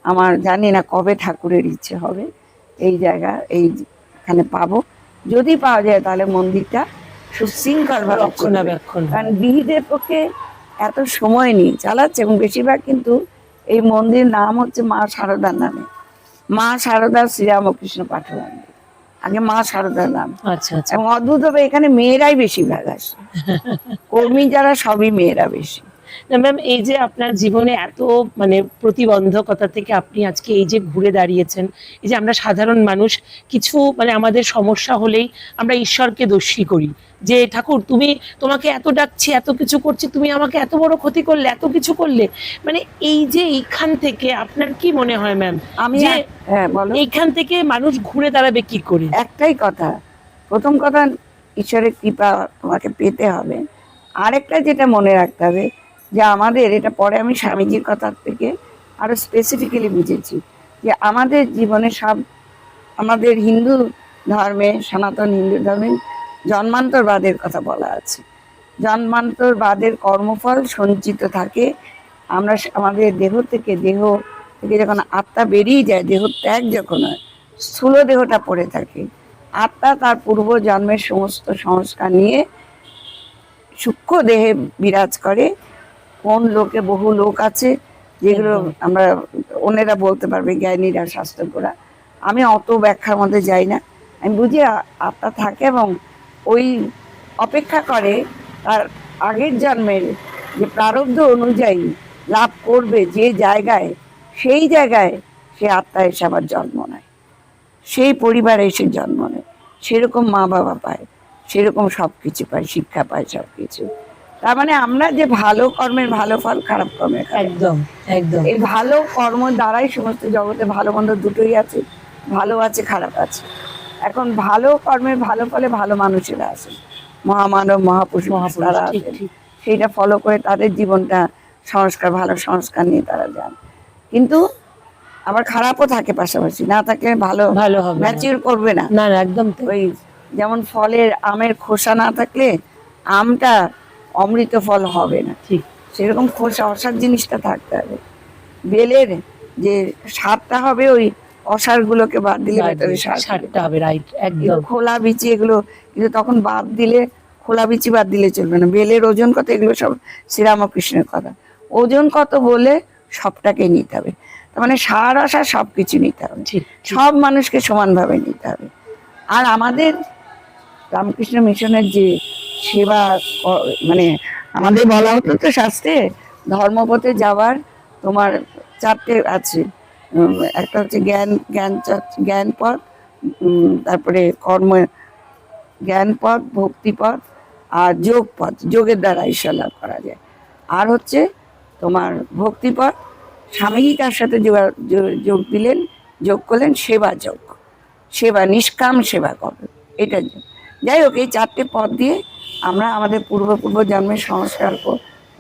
আমার জানি না কবে ঠাকুরের ইচ্ছে হবে এই জায়গা এইখানে পাবো। যদি পাওয়া যায় তাহলে মন্দিরটা সুশৃঙ্খলভাবে রক্ষণাবেক্ষণ, কারণ বিহিদের পক্ষে এত সময় নেই চালাচ্ছে। এবং বেশিরভাগ কিন্তু এই মন্দির নাম হচ্ছে মা শারদার নামে, মা শারদা শ্রীরামকৃষ্ণ পাঠ মন্দির, আগে মা শারদার নাম। এবং অদ্ভুত হবে এখানে মেয়েরাই বেশিরভাগ আসে, কর্মী যারা সবই মেয়েরা বেশি। না ম্যাম, এই যে আপনার জীবনে এত মানে প্রতিবন্ধকতা থেকে আপনি আজকে এই যে ঘুরে দাঁড়িয়েছেন, এই যে আমরা সাধারণ মানুষ কিছু মানে আমাদের সমস্যা হলেই আমরা ঈশ্বরকে দোষী করি, যে ঠাকুর তুমি, তোমাকে এত ডাকছি, এত কিছু করছি, তুমি আমাকে এত বড় ক্ষতি করলে, এত কিছু করলে। মানে এই যে এইখান থেকে আপনার কি মনে হয় ম্যাম, আমি এইখান থেকে মানুষ ঘুরে দাঁড়াবে কি করে? একটাই কথা, প্রথম কথা ঈশ্বরের কৃপা তোমাকে পেতে হবে। আরেকটা যেটা মনে রাখতে হবে যে আমাদের, এটা পরে আমি স্বামীজির কথা থেকে আরো স্পেসিফিক্যালি বুঝেছি, যে আমাদের জীবনে সব, আমাদের হিন্দু ধর্মে, সনাতন হিন্দু ধর্মে জন্মান্তরবাদের কথা বলা আছে। জন্মান্তরবাদের কর্মফল সঞ্চিত থাকে। আমরা আমাদের দেহ থেকে যখন আত্মা বেরিয়ে যায়, দেহ ত্যাগ যখন হয়, স্থূল দেহটা পড়ে থাকে, আত্মা তার পূর্ব জন্মের সমস্ত সংস্কার নিয়ে সূক্ষ্ম দেহে বিরাজ করে। কোন লোকে, বহু লোক আছে যেগুলো আমরা, ওনারা বলতে পারবে, জ্ঞানীরা, শাস্ত্রজ্ঞরা। আমি অত ব্যাখ্যার মধ্যে যাই না। আমি বুঝি আত্মা থাকে এবং ওই অপেক্ষা করে তার আগের জন্মের যে প্রারব্ধ অনুযায়ী লাভ করবে যে জায়গায়, সেই জায়গায় সে আত্মা এসে আবার জন্ম নেয়, সেই পরিবারে এসে জন্ম নেয়, সেরকম মা বাবা পায়, সেরকম সব কিছু পায়, শিক্ষা পায়, সব কিছু। তার মানে আমরা যে ভালো কর্মের ভালো ফল, খারাপ কর্মের একদম একদম, এই ভালো কর্ম দ্বারাই সমস্ত জগতে ভালো মন্দ দুটোই আছে, ভালো আছে, খারাপ আছে। এখন ভালো কর্মের ভালো ফলে ভালো মানুষেরা আছে, মহামানব, মহাপুরুষ তারা আছেন, সেইটা ফলো করে তাদের জীবনটা সংস্কার, ভালো সংস্কার নিয়ে তারা যান। কিন্তু আবার খারাপও থাকে পাশাপাশি, না থাকলে ভালো হবে, ম্যাচিউর করবে না। না একদম। ওই যেমন ফলের, আমের খোসা না থাকলে আমটা অমৃত ফল হবে না, ঠিক সেরকম খোসা, অসার জিনিসটা থাকতে হবে। বেলের যে স্বাদটা হবে, ওই অসার গুলোকে বাদ দিলে ভেতরে স্বাদটা হবে, রাইট, একদম। খোলা বিচি এগুলো কিন্তু তখন বাদ দিলে, খোলা বিচি বাদ দিলে চলবে না। বেলের ওজন কত, এগুলো সব শ্রীরামকৃষ্ণের কথা। ওজন কত বলে সবটাকে নিতে হবে, তার মানে সার আসার সবকিছু নিতে হবে, সব মানুষকে সমানভাবে নিতে হবে। আর আমাদের রামকৃষ্ণ মিশনের যে সেবা, মানে আমাদের বলা হতো তো শাস্ত্রে, ধর্মপথে যাওয়ার তোমার 4টে আছে। একটা হচ্ছে জ্ঞান পথ, তারপরে জ্ঞান পথ, ভক্তি পথ, আর যোগ পথ, যোগের দ্বারা ঈশ্বর লাভ করা যায়। আর হচ্ছে তোমার ভক্তি পথ, স্বামীজি তার সাথে যোগ দিলেন, যোগ করলেন সেবা যোগ, সেবা, নিষ্কাম সেবা করবে, এটা। যাই হোক, এই 4টে পথ দিয়ে আমরা আমাদের পূর্ব জন্মের সংস্কার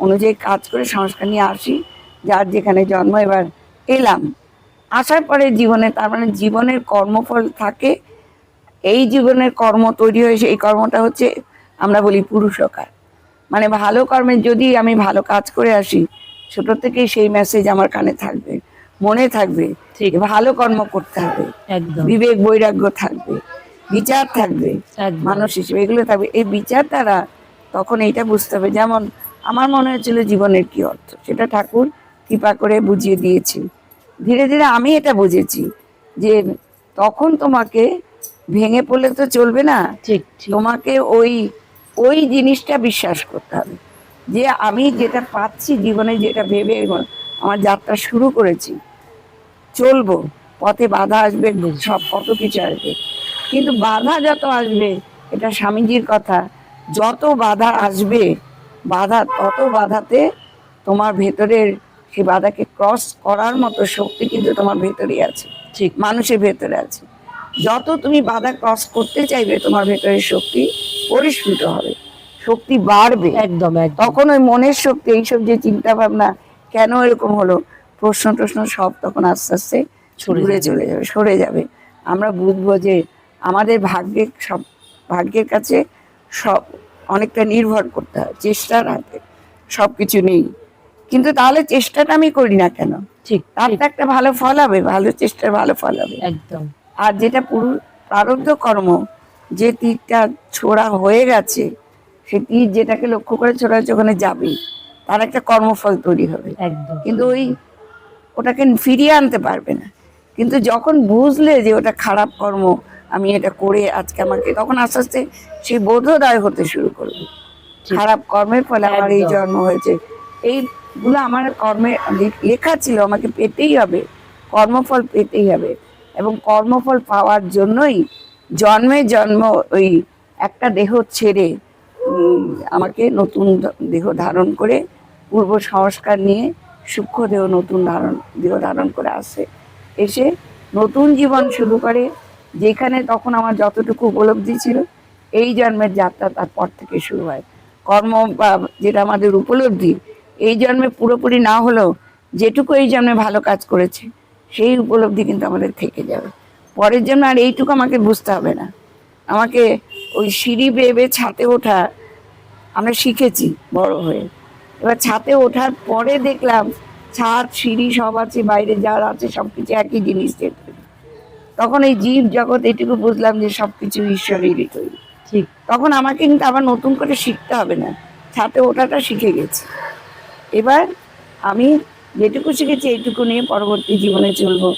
অনুযায়ী কাজ করে সংস্কার নিয়ে আসি, যার যেখানে জন্ম। এবার এলাম, আসার পরে জীবনে, তার মানে জীবনের কর্মফল থাকে। এই জীবনের কর্ম তৈরি হয়েছে, এই কর্মটা হচ্ছে আমরা বলি পুরুষকার। মানে ভালো কর্মে যদি আমি ভালো কাজ করে আসি, ছোট থেকেই সেই মেসেজ আমার কানে থাকবে, মনে থাকবে, ঠিক। যে ভালো কর্ম করতে হবে, একদম বিবেক বৈরাগ্য থাকবে, বিচার থাকবে, একদম। মানুষ হিসেবে এগুলো থাকবে। এই বিচার দ্বারা তখন এইটা বুঝতে হবে। যেমন আমার মনে হচ্ছিল জীবনের কি অর্থ, সেটা ঠাকুর কৃপা করে বুঝিয়ে দিয়েছি। ধীরে ধীরে আমি এটা বুঝেছি যে তখন তোমাকে ভেঙে পড়লে তো চলবে না, ঠিক ঠিক তোমাকে ওই ওই জিনিসটা বিশ্বাস করতে হবে যে আমি যেটা পাচ্ছি জীবনে, যেটা ভেবে আমার যাত্রা শুরু করেছি, চলবো, পথে বাধা আসবে, সব কত কিছু আসবে, কিন্তু বাধা যত আসবে, এটা স্বামীজির কথা, যত বাধা আসবে, বাধা তত বাধাতে তোমার ভেতরের সেই বাধাকে ক্রস করার মতো শক্তি কিন্তু তোমার ভেতরেই আছে, ঠিক মানুষের ভেতরে আছে। যত তুমি বাধা ক্রস করতে চাইবে, তোমার ভেতরের শক্তি পরিস্ফুট হবে, শক্তি বাড়বে। একদম একদম তখন ওই মনের শক্তি, এইসব যে চিন্তা ভাবনা, কেন এরকম হলো, প্রশ্ন সব তখন আস্তে আস্তে দূরে চলে যাবে, সরে যাবে। আমরা বুঝবো যে আমাদের ভাগ্যের কাছে সব অনেকটা নির্ভর করতে হয়, চেষ্টার হাতে সব কিছু নেই। কিন্তু তাহলে চেষ্টাটা আমি করি না কেন, ঠিক তার তো একটা ভালো ফল হবে, ভালো চেষ্টার ভালো ফল হবে। একদম আর যেটা প্রারব্ধ কর্ম, যে তীরটা ছোড়া হয়ে গেছে, সে তীর যেটাকে লক্ষ্য করে ছোড়া হয়েছে ওখানে যাবে, তার একটা কর্মফল তৈরি হবে। একদম কিন্তু ওটাকে ফিরিয়ে আনতে পারবে না। কিন্তু যখন বুঝলে যে ওটা খারাপ কর্ম, আমি এটা করে আজকে আমাকে, তখন আস্তে আস্তে সেই বোধোদয় হতে শুরু করবে, ঠিক। খারাপ কর্মের ফলে আমার এই একদম। জন্ম হয়েছে, এইগুলো আমার কর্মে লেখা ছিল, আমাকে পেতেই হবে, কর্মফল পেতেই হবে। এবং কর্মফল পাওয়ার জন্যই জন্মে জন্ম ওই একটা দেহ ছেড়ে আমাকে নতুন দেহ ধারণ করে, পূর্ব সংস্কার নিয়ে সূক্ষ্ম দেহ, নতুন দেহ ধারণ করে আসে, এসে নতুন জীবন শুরু করে। যেখানে তখন আমার যতটুকু উপলব্ধি ছিল, এই জন্মের যাত্রা তারপর থেকে শুরু হয়। কর্ম বা যেটা আমাদের উপলব্ধি, এই জন্মে পুরোপুরি না হলেও যেটুকু এই জন্মে ভালো কাজ করেছে, সেই উপলব্ধি কিন্তু আমাদের থেকে যাবে। পরের জন্য আর এইটুকু আমাকে বুঝতে হবে না। আমাকে ওই সিঁড়ি বেয়ে বেয়ে ছাদে ওঠা আমরা শিখেছি বড় হয়ে। এবার ছাদে ওঠার পরে দেখলাম ছাদ সিঁড়ি সব আছে, বাইরে যারা আছে সবকিছু একই জিনিস দেখতে। তখন এই জীব জগৎ এটুকু বুঝলাম যে সবকিছু ঈশ্বরেরই তৈরি। ঠিক তখন আমাকে কিন্তু আবার নতুন করে শিখতে হবে না, ছাদে ওঠাটা শিখে গেছি। এবার আমি যেটুকু শিখেছি এইটুকু নিয়ে পরবর্তী জীবনে চলবো।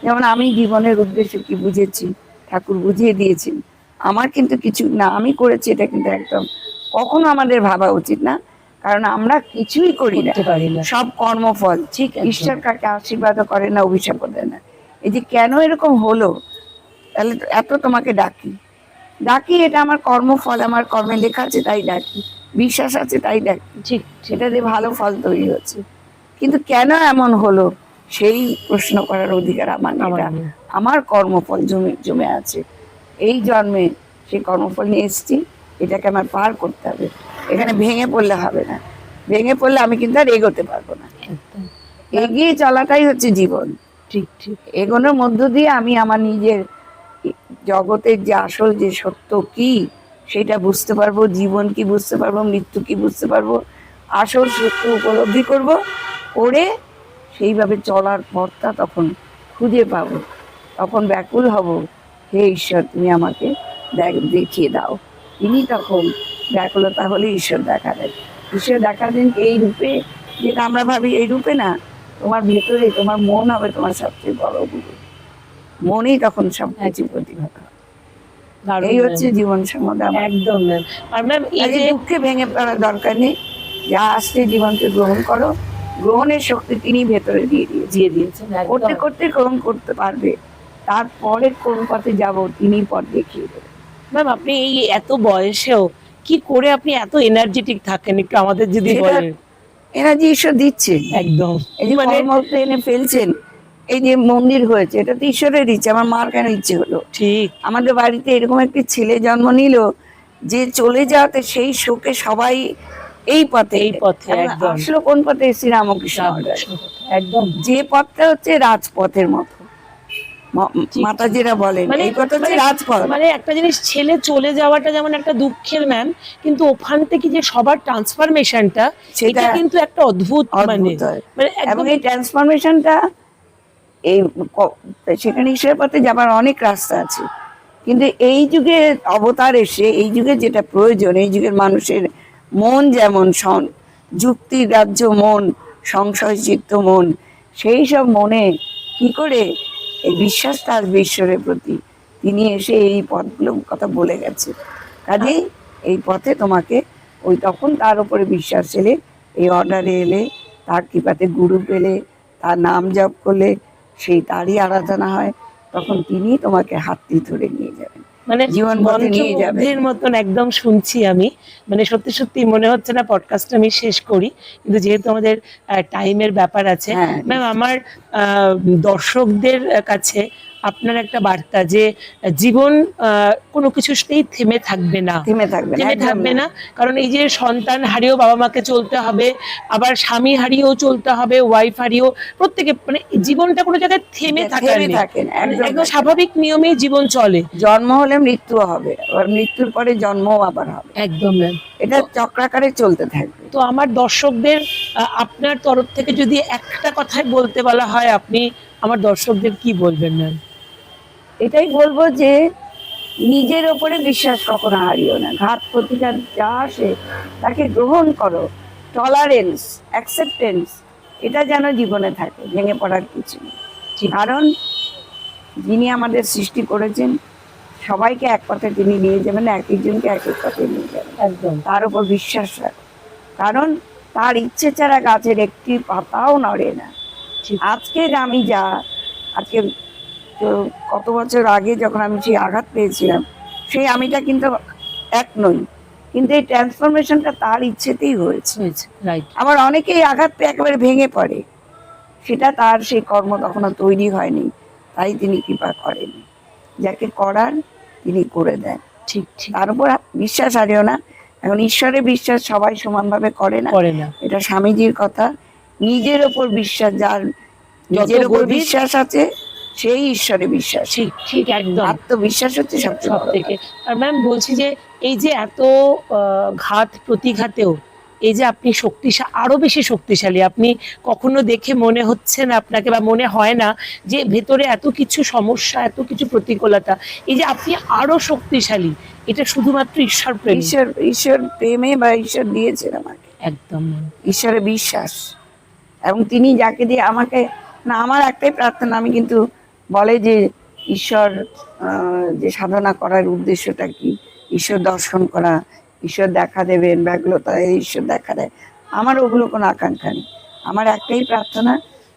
যেমন আমি জীবনের উদ্দেশ্য কি বুঝেছি, ঠাকুর বুঝিয়ে দিয়েছেন। আমার কিন্তু কিছু না আমি করেছি, এটা কিন্তু একদম কখনো আমাদের ভাবা উচিত না, কারণ আমরা কিছুই করি না, করতে পারি না। সব কর্মফল। ঠিক একদম। ঈশ্বর কাকে আশীর্বাদও করে না, অভিশাপও দেয় না। এই যে কেন এরকম হলো, তাহলে এত তোমাকে ডাকি, এটা আমার কর্মফল, আমার কর্মে লেখা আছে তাই ডাকি, বিশ্বাস আছে তাই ডাকি, ঠিক সেটা দিয়ে ভালো ফল তৈরি হচ্ছে। কিন্তু কেন এমন হলো, সেই প্রশ্ন করার অধিকার আমার নেই। আমার এটা নেই। আমার কর্মফল জমে আছে, এই জন্মে সেই কর্মফল নিয়ে এসেছি, এটাকে আমার পার করতে হবে। এখানে ভেঙে পড়লে হবে না, ভেঙে পড়লে আমি কিন্তু আর এগোতে পারবো না। একদম এগিয়ে চলাটাই হচ্ছে জীবন। ঠিক ঠিক এগোনোর মধ্য দিয়ে আমি আমার নিজের জগতের যে আসল যে সত্য কি, সেটা বুঝতে পারবো, জীবন কি বুঝতে পারবো, মৃত্যু কি বুঝতে পারবো, আসল সত্য উপলব্ধি করব, করে সেইভাবে চলার পথটা তখন খুঁজে পাবো। তখন ব্যাকুল হব, হে ঈশ্বর তুমি আমাকে দেখিয়ে দাও। তিনি তখন ব্যাকুলতা হলে ঈশ্বর দেখা দেন। ঈশ্বর দেখা দেন এই রূপে, যেটা আমরা ভাবি এই রূপে না, তোমার ভেতরে তোমার মন হবে তোমার সবচেয়ে বড় গুরু। মনেই তখন সব কিছু প্রতিভাত হয়। দারুণ এই ma'am। হচ্ছে জীবন সম্বন্ধে আমার। একদম ম্যাম। আর ম্যাম এই কাজে যে দুঃখে ভেঙে পড়ার দরকার নেই, যা আসছে জীবনকে গ্রহণ করো, গ্রহণের শক্তি তিনি ভেতরে দিয়ে দিয়েছেন করতে একদম। করতে গ্রহণ করতে পারবে, তারপরে কোন পথে যাব তিনি পথ দেখিয়ে দেবেন। ম্যাম আপনি এই এত বয়সেও কি করে আপনি এত এনার্জেটিক থাকেন, একটু আমাদের যদি সেটা বলেন। এনার্জি ঈশ্বর দিচ্ছেন। একদম এই যে মানে কর্মতে এনে ফেলছেন, এই যে মন্দির হয়েছে, এটা তো ঈশ্বরের ইচ্ছে। আমার মার কেন ইচ্ছে হলো, ঠিক আমাদের বাড়িতে এরকম একটি ছেলে জন্ম নিল যে চলে যাওয়াতে সেই শোকে সবাই এই পথে এই পথে এখন একদম আসলো কোন পথে? শ্রীরামকৃষ্ণ অর্ডার। একদম যে পথটা হচ্ছে রাজপথের মতো, ঠিক, মাতাজিরা বলেন মানে এই পথ হচ্ছে রাজপথ। মানে একটা জিনিস, ছেলে চলে যাওয়াটা যেমন একটা দুঃখের ম্যাম, কিন্তু ওখান থেকে যে সবার ট্রান্সফরমেশনটা, সেটা এটা কিন্তু একটা অদ্ভুত, মানে অদ্ভুত হয়। মানে এবং একদম এই ট্রান্সফরমেশনটা এই সেখানে ঈশ্বরের পথে যাবার অনেক রাস্তা আছে, কিন্তু এই যুগে অবতার এসে এই যুগে যেটা প্রয়োজন, এই যুগের মানুষের মন যেমন যুক্তির রাজ্য মন, সংশয়চিত্ত মন, সেই সব মনে কি করে এই বিশ্বাসটা আসবে ঈশ্বরের প্রতি, তিনি এসে এই পথগুলো কথা বলে গেছে। কাজেই এই পথে তোমাকে ওই তখন তার উপরে বিশ্বাস এলে, এই অর্ডারে এলে, তার কৃপাতে গুরু পেলে, তার নাম জপ করলে, সেই তারই আরাধনা হয়, তখন তিনি তোমাকে হাতটি ধরে নিয়ে যাবেন, মানে জীবন পথে নিয়ে যাবেন। মন্ত্রমুগ্ধের মতন একদম শুনছি আমি, মানে সত্যি সত্যি মনে হচ্ছে না পডকাস্ট আমি শেষ করি, কিন্তু যেহেতু আমাদের টাইমের ব্যাপার আছে, হ্যাঁ, ম্যাম আমার দর্শকদের কাছে আপনার একটা বার্তা, যে জীবন কোনো কিছুতেই থেমে থাকবে না, থেমে থাকবে না, থেমে একদম থাকবে না। না। কারণ এই যে সন্তান হারিয়েও বাবা মাকে চলতে হবে, আবার স্বামী হারিয়েও চলতে হবে, ওয়াইফ হারিয়েও, প্রত্যেকে, মানে জীবনটা কোনো জায়গায় থেমে থাকার থেমে নেই, থাকে না, মানে একদম একদম থাকে না। স্বাভাবিক নিয়মেই জীবন চলে। জন্ম হলে মৃত্যু হবে, আবার মৃত্যুর পরে জন্মও আবার হবে, একদম ম্যাম। এটা চক্রাকারে চলতে থাকবে। তো আমার দর্শকদের আপনার তরফ থেকে যদি একটা কথাই বলতে বলা হয়, আপনি আমার দর্শকদের কি বলবেন ম্যাম? এটাই বলবো যে নিজের ওপরে বিশ্বাস কখনো হারিও না, ঘাত প্রতিঘাত যা আসে তাকে গ্রহণ করো, টলারেন্স, অ্যাকসেপ্টেন্স, এটা যেন জীবনে থাকে, ভেঙে পড়ার কিছু নেই। কারণ যিনি আমাদের সৃষ্টি করেছেন সবাইকে এক পথে তিনি নিয়ে যাবেন, এক একজনকে এক এক পথে নিয়ে যাবেন, একদম তার উপর বিশ্বাস রাখো। কারণ তার ইচ্ছে ছাড়া গাছের একটি পাতাও নড়ে না। আজকে আমি যা, আজকে তো কত বছর আগে যখন আমি সেই আঘাত পেয়েছিলাম, সেই আমিটা কিন্তু এক নই, কিন্তু এই ট্রান্সফরমেশনটা তার ইচ্ছেতেই হয়েছে। রাইট। আবার অনেকেই আঘাত পেয়ে একেবারে ভেঙে পড়ে, সেটা তার সেই কর্ম তখনও তৈরি হয়নি, তাই তিনি কৃপা করেনি। যাকে করার তিনি করে দেন। ঠিক ঠিক। তার উপর বিশ্বাস হারিও না। এখন ঈশ্বরের বিশ্বাস সবাই সমানভাবে করে না, এটা স্বামীজির কথা। নিজের ওপর বিশ্বাস, যার নিজের ওপর বিশ্বাস আছে সেই ঈশ্বরে বিশ্বাস। ঠিক ঠিক, একদম। আত্মবিশ্বাস হচ্ছে সব থেকে। আর ম্যাম বলছি যে এই যে এত ঘাত প্রতিঘাতেও এই যে আপনি আরো বেশি শক্তিশালী, আপনি কখনো দেখে মনে হচ্ছে না আপনাকে, বা মনে হয় না যে ভেতরে এত কিছু সমস্যা, এত কিছু প্রতিকূলতা, এই যে আপনি আরো শক্তিশালী, এটা শুধুমাত্র ঈশ্বর প্রেম। ঈশ্বর প্রেমে, বা ঈশ্বর দিয়েছেন আমাকে একদম ঈশ্বরের বিশ্বাস। এবং তিনি যাকে দিয়ে আমাকে, না আমার একটাই প্রার্থনা, আমি কিন্তু বলে যে ঈশ্বর যে সাধনা করার উদ্দেশ্যটা কি, ঈশ্বর দর্শন করা, ঈশ্বর দেখা দেবেন, ব্যাকুলতায় ঈশ্বর দেখা দেয়, আমার ওগুলো কোনো আকাঙ্ক্ষা নেই। আমার একটাই প্রার্থনা,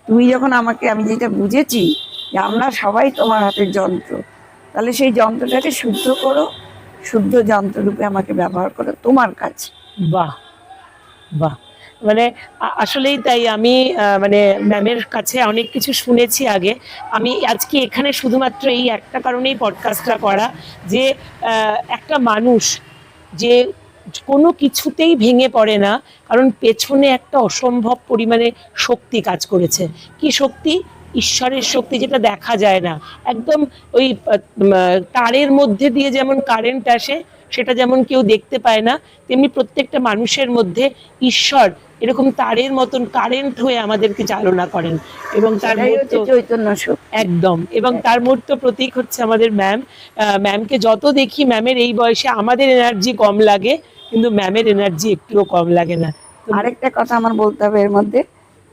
তুমি যখন আমাকে, আমি যেটা বুঝেছি যে আমরা সবাই তোমার হাতের যন্ত্র, তাহলে সেই যন্ত্রটাকে শুদ্ধ করো, শুদ্ধ যন্ত্ররূপে আমাকে ব্যবহার করো তোমার কাছে। বাহ বাহ, মানে আসলেই তাই। আমি মানে ম্যামের কাছে অনেক কিছু শুনেছি আগে, আমি আজকে এখানে শুধুমাত্র এই একটা কারণেই পডকাস্টটা করা, যে একটা মানুষ যে কোনো কিছুতেই ভেঙে পড়ে না, কারণ পেছনে একটা অসম্ভব পরিমাণে শক্তি কাজ করেছে। কি শক্তি? ঈশ্বরের শক্তি, যেটা দেখা যায় না। একদম ওই তারের মধ্যে দিয়ে যেমন কারেন্ট আসে, সেটা যেমন কেউ দেখতে পায় না, তেমনি প্রত্যেকটা মানুষের মধ্যে ঈশ্বর এরকম তারের মতন কারেন্ট হয়ে আমাদেরকে চালনা করেন, এবং তার মূর্ত চৈতন্য শক্তি। একদম, এবং তার মূর্ত প্রতীক হচ্ছে আমাদের ম্যাম। ম্যামকে যত দেখি, ম্যামের এই বয়সে আমাদের এনার্জি কম লাগে, কিন্তু ম্যামের এনার্জি একটুও কম লাগে না। আরেকটা কথা আমার বলতে হবে এর মধ্যে,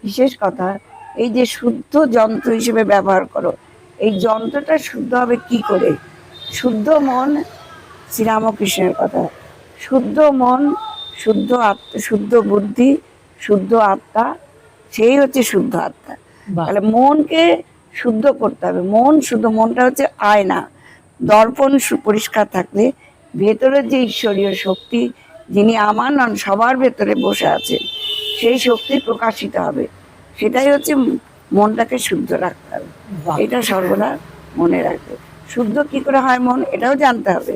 বিশেষ কথা, এই যে শুদ্ধ যন্ত্র হিসেবে ব্যবহার করো, এই যন্ত্রটা শুদ্ধ হবে কি করে? শুদ্ধ মন, শ্রীরামকৃষ্ণের কথা, শুদ্ধ মন, শুদ্ধ আত্মা, শুদ্ধ বুদ্ধি, শুদ্ধ আত্মা, সেই হচ্ছে শুদ্ধ আত্মা। তাহলে মনকে শুদ্ধ করতে হবে। মন শুদ্ধ, মনটা হচ্ছে আয়না, দর্পণ পরিষ্কার থাকলে ভেতরের যে ঈশ্বরীয় শক্তি, যিনি আমার নন সবার ভেতরে বসে আছে, সেই শক্তি প্রকাশিত হবে। সেটাই হচ্ছে মনটাকে শুদ্ধ রাখতে হবে, এটা সর্বদা মনে রাখবে। শুদ্ধ কি করে হয় মন, এটাও জানতে হবে।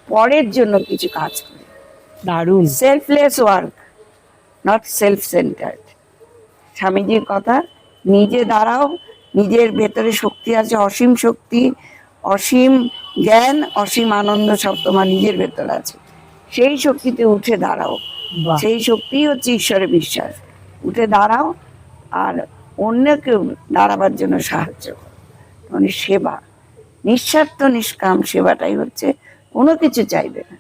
পরের জন্য কিছু কাজ করে, দারুণ selfless work, not self centred. স্বামীজির কথা, নিজে দাঁড়াও, নিজের ভেতরে শক্তি আছে, অসীম শক্তি, অসীম জ্ঞান, অসীম আনন্দ সব তোমার নিজের ভেতর আছে। সেই শক্তিতে উঠে দাঁড়াও। বাহ। সেই শক্তিই হচ্ছে ঈশ্বরে বিশ্বাস। উঠে দাঁড়াও আর অন্যকে দাঁড়াবার জন্য সাহায্য করো, মানে সেবা, নিঃস্বার্থ নিষ্কাম সেবাটাই হচ্ছে, কোনো কিছু চাইবে না,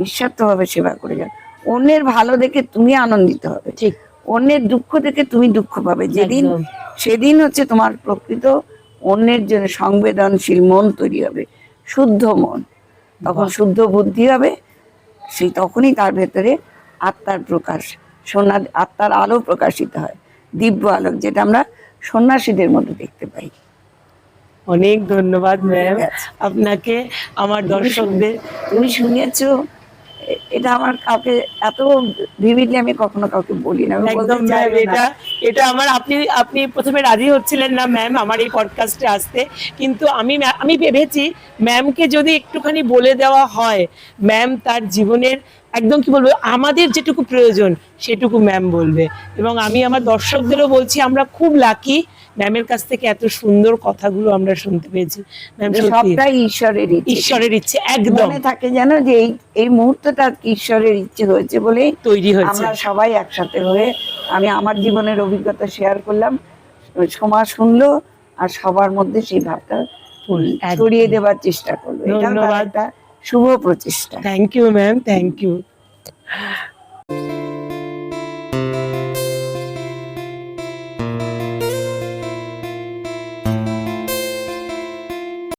নিঃস্বার্থভাবে সেবা করে যাও। অন্যের ভালো দেখে তুমি আনন্দিত হবে, ঠিক। অন্যের দুঃখ দেখে তুমি দুঃখ পাবে। যেদিন একদম। সেদিন হচ্ছে তোমার প্রকৃত অন্যের জন্য সংবেদনশীল মন তৈরি হবে, শুদ্ধ মন, তখন বাহ। শুদ্ধ বুদ্ধি হবে। সেই তখনই তার ভেতরে আত্মার প্রকাশ, আত্মার আলো প্রকাশিত হয়, দিব্য আলোক, যেটা আমরা সন্ন্যাসীদের মধ্যে দেখতে পাই। অনেক ধন্যবাদ ম্যাম ঠিক আছে। আপনাকে, আমার দর্শকদের। তুমি শুনেছো, এটা আমার কাউকে এত ভিভিডলি আমি কখনো কাউকে বলি না, আমি বলতে একদম ম্যাম, চাইও না। এটা আমার, আপনি প্রথমে রাজি হচ্ছিলেন না ম্যাম আমার এই পডকাস্টে আসতে, কিন্তু আমি ভেবেছি ম্যামকে যদি একটুখানি বলে দেওয়া হয়, ম্যাম তার জীবনের একদম কি বলবো, আমাদের যেটুকু প্রয়োজন সেটুকু ম্যাম বলবে। এবং আমি আমার দর্শকদেরও বলছি, আমরা খুব লাকি ম্যামের কাছ থেকে এত সুন্দর কথাগুলো আমরা শুনতে পেয়েছি। ম্যাম সত্যি সবটাই ঈশ্বরের ইচ্ছে। ঈশ্বরের ইচ্ছে, একদম মনে থাকে জানো যে এই মুহূর্তটা ঈশ্বরের ইচ্ছে হয়েছে বলেই তৈরি হয়েছে। আমরা সবাই একসাথে হয়ে, আমি আমার জীবনের অভিজ্ঞতা শেয়ার করলাম, সমাজ শুনলো, আর সবার মধ্যে সেই ভাবটা একদম। ছড়িয়ে দেওয়ার চেষ্টা করলো। এটা ধন্যবাদ। একটা শুভ প্রচেষ্টা। Thank you ma'am, thank you.